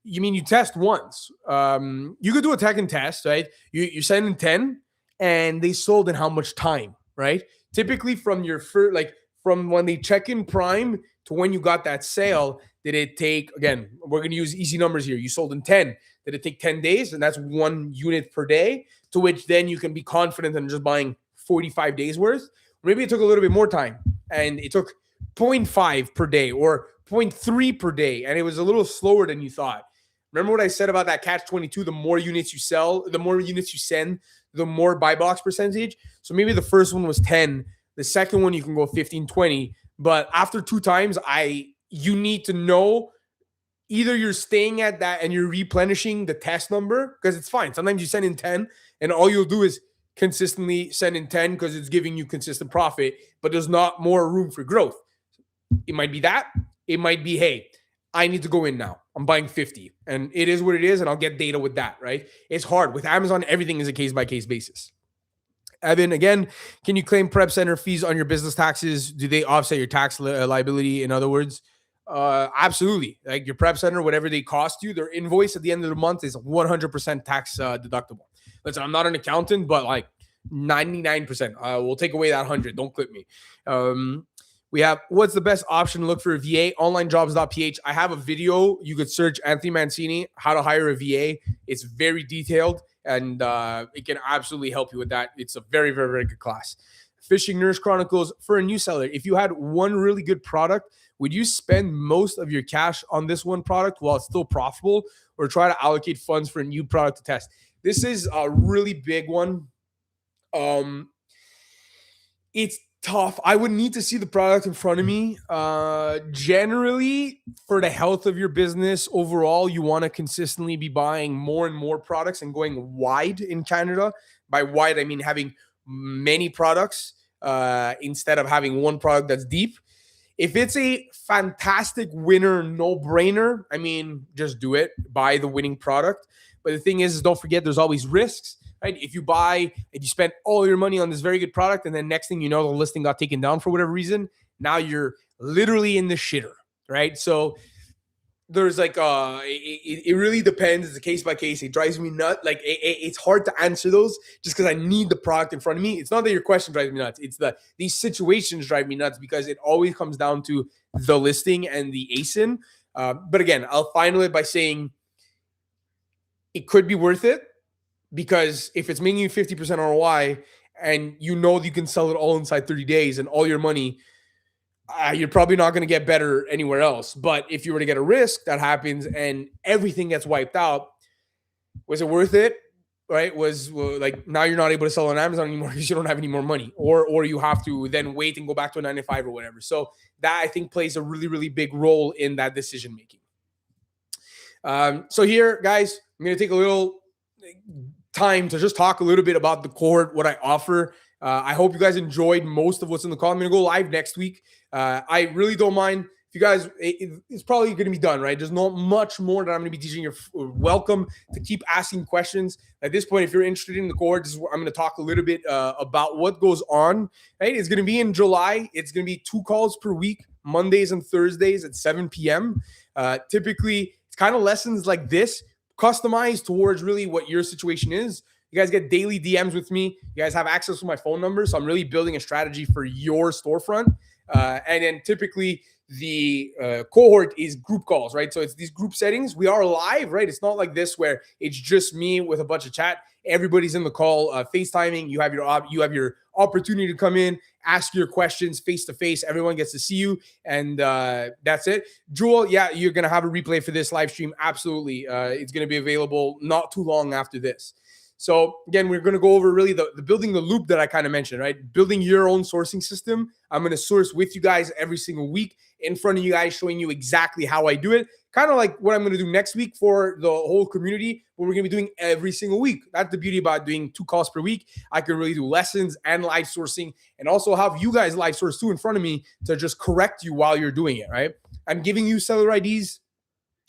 You mean you test once. You could do a tech and test, right? You send in 10 and they sold in how much time, right? Typically from your first, like from when they check in Prime to when you got that sale, did it take, again, we're going to use easy numbers here. You sold in 10. Did it take 10 days? And that's 1 unit per day, to which then you can be confident in just buying 45 days worth. Maybe it took a little bit more time and it took 0.5 per day or 0.3 per day. And it was a little slower than you thought. Remember what I said about that catch-22? The more units you sell, the more units you send, the more buy box percentage. So maybe the first one was 10. The second one, you can go 15, 20. But after 2 times, you need to know either you're staying at that and you're replenishing the test number, because it's fine. Sometimes you send in 10 and all you'll do is consistently send in 10 because it's giving you consistent profit, but there's not more room for growth. It might be that. It might be, hey, I need to go in now. I'm buying 50 and it is what it is. And I'll get data with that, right? It's hard. With Amazon, everything is a case-by-case basis. Evan, again, can you claim prep center fees on your business taxes? Do they offset your tax liability? In other words, absolutely. Like your prep center, whatever they cost you, their invoice at the end of the month is 100% tax deductible. Listen, I'm not an accountant, but like 99%. We'll take away that 100. Don't clip me. We have what's the best option to look for a VA, onlinejobs.ph. I have a video. You could search Anthony Mancini, how to hire a VA. It's very detailed and it can absolutely help you with that. It's a very, very, very good class. Fishing Nurse Chronicles for a new seller. If you had one really good product, would you spend most of your cash on this one product while it's still profitable, or try to allocate funds for a new product to test? This is a really big one. It's tough. I would need to see the product in front of me. Generally, for the health of your business overall, you want to consistently be buying more and more products and going wide in Canada. By wide, I mean having many products instead of having one product that's deep. If it's a fantastic winner, no-brainer, I mean, just do it. Buy the winning product. But the thing is don't forget there's always risks. Right? If you spend all your money on this very good product, and then next thing you know, the listing got taken down for whatever reason, now you're literally in the shitter, right? So there's like it really depends. It's a case by case. It drives me nuts. Like it's hard to answer those just because I need the product in front of me. It's not that your question drives me nuts. It's these situations drive me nuts because it always comes down to the listing and the ASIN. But again, I'll final it by saying it could be worth it. Because if it's making you 50% ROI and you know that you can sell it all inside 30 days and all your money, you're probably not going to get better anywhere else. But if you were to get a risk that happens and everything gets wiped out, was it worth it? Right? Like now you're not able to sell on Amazon anymore because you don't have any more money, or you have to then wait and go back to a 9 to 5 or whatever. So that I think plays a really, really big role in that decision making. So here, guys, I'm going to take a little time to just talk a little bit about the cohort, what I offer. I hope you guys enjoyed most of what's in the call. I'm going to go live next week. I really don't mind if you guys, it's probably going to be done, right? There's not much more that I'm going to be teaching. You're welcome to keep asking questions. At this point, if you're interested in the cohort, I'm going to talk a little bit about what goes on, right? It's going to be in July. It's going to be 2 calls per week, Mondays and Thursdays at 7 p.m. Typically, it's kind of lessons like this, customized towards really what your situation is. You guys get daily DMs with me. You guys have access to my phone number. So I'm really building a strategy for your storefront. And then typically the cohort is group calls, right? So it's these group settings. We are live, right? It's not like this where it's just me with a bunch of chat. Everybody's in the call, FaceTiming. You have your opportunity to come in, ask your questions face to face. Everyone gets to see you, and that's it. Jewel, yeah, you're gonna have a replay for this live stream. Absolutely, it's gonna be available not too long after this. So again, we're going to go over really the building the loop that I kind of mentioned, right? Building your own sourcing system. I'm going to source with you guys every single week in front of you guys, showing you exactly how I do it. Kind of like what I'm going to do next week for the whole community, what we're going to be doing every single week. That's the beauty about doing 2 calls per week. I can really do lessons and live sourcing, and also have you guys live source too in front of me to just correct you while you're doing it, right? I'm giving you seller IDs,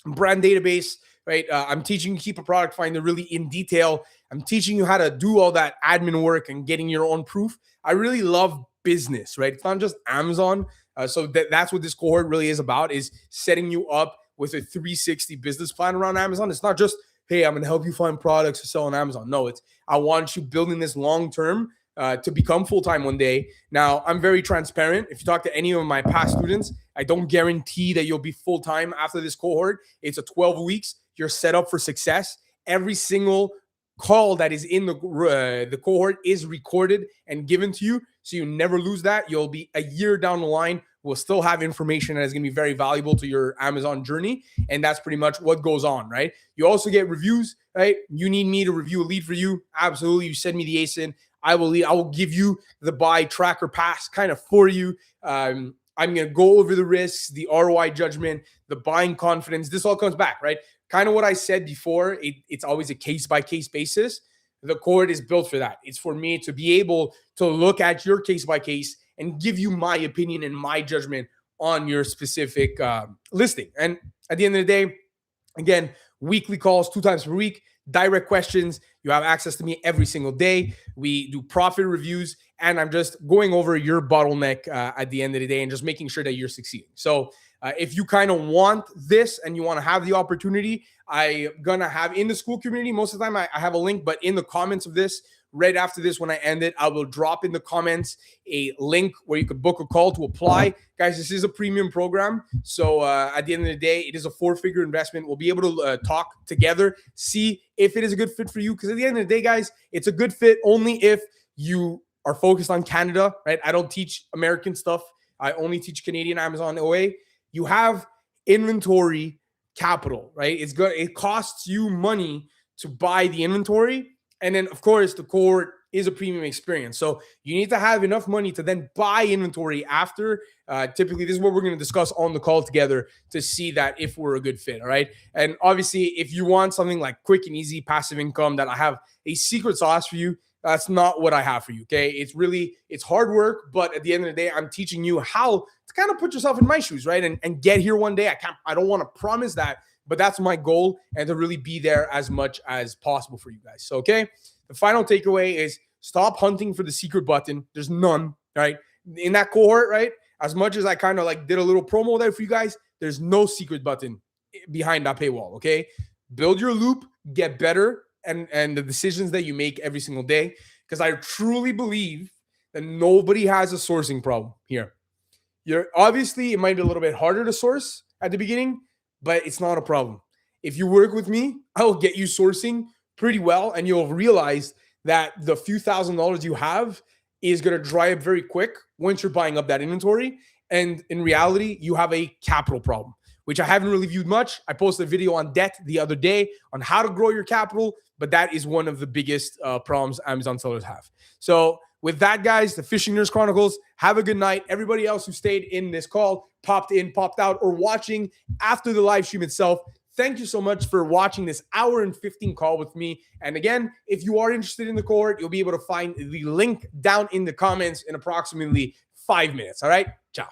brand database, right? I'm teaching you to keep a product finder really in detail. I'm teaching you how to do all that admin work and getting your own proof. I really love business, right? It's not just Amazon. So that's what this cohort really is about, is setting you up with a 360 business plan around Amazon. It's not just, hey, I'm going to help you find products to sell on Amazon. No, it's I want you building this long-term to become full-time one day. Now, I'm very transparent. If you talk to any of my past students, I don't guarantee that you'll be full-time after this cohort. It's a 12 weeks. You're set up for success. Every single call that is in the cohort is recorded and given to you, so you never lose that. You'll be a year down the line, we'll still have information that is going to be very valuable to your Amazon journey, and that's pretty much what goes on, right? You also get reviews, right? You need me to review a lead for you? Absolutely. You send me the ASIN, I will give you the buy, track, or pass kind of for you. I'm going to go over the risks, the ROI judgment, the buying confidence. This all comes back, right? Kind of what I said before, it's always a case-by-case basis. The cohort is built for that. It's for me to be able to look at your case-by-case and give you my opinion and my judgment on your specific listing. And at the end of the day, again, weekly calls 2 times per week, direct questions. You have access to me every single day. We do profit reviews, and I'm just going over your bottleneck at the end of the day and just making sure that you're succeeding. So if you kind of want this and you want to have the opportunity, I'm going to have in the school community, most of the time I have a link, but in the comments of this, right after this, when I end it, I will drop in the comments a link where you could book a call to apply. Guys, this is a premium program. So at the end of the day, it is a 4-figure investment. We'll be able to talk together, see if it is a good fit for you. Because at the end of the day, guys, it's a good fit only if you are focused on Canada, right? I don't teach American stuff. I only teach Canadian Amazon OA. You have inventory capital, right? It's good. It costs you money to buy the inventory. And then, of course, the cohort is a premium experience. So you need to have enough money to then buy inventory after. Typically, this is what we're going to discuss on the call together to see that if we're a good fit, all right? And obviously, if you want something like quick and easy passive income, that I have a secret sauce for you, that's not what I have for you, okay? It's hard work, but at the end of the day, I'm teaching you how to kind of put yourself in my shoes, right? And get here one day. I don't want to promise that, but that's my goal, and to really be there as much as possible for you guys. So, okay, the final takeaway is stop hunting for the secret button. There's none, right? In that cohort, right? As much as I kind of like did a little promo there for you guys, there's no secret button behind that paywall, okay? Build your loop, get better, and the decisions that you make every single day, because I truly believe that nobody has a sourcing problem here. Obviously, it might be a little bit harder to source at the beginning, but it's not a problem. If you work with me, I will get you sourcing pretty well, and you'll realize that the few $1,000s you have is going to dry up very quick once you're buying up that inventory. And in reality, you have a capital problem, which I haven't really viewed much. I posted a video on debt the other day on how to grow your capital, but that is one of the biggest problems Amazon sellers have. So with that, guys, the Fishing Nerds Chronicles, have a good night. Everybody else who stayed in this call, popped in, popped out, or watching after the live stream itself, thank you so much for watching this hour and 15 call with me. And again, if you are interested in the cohort, you'll be able to find the link down in the comments in approximately 5 minutes. All right? Ciao.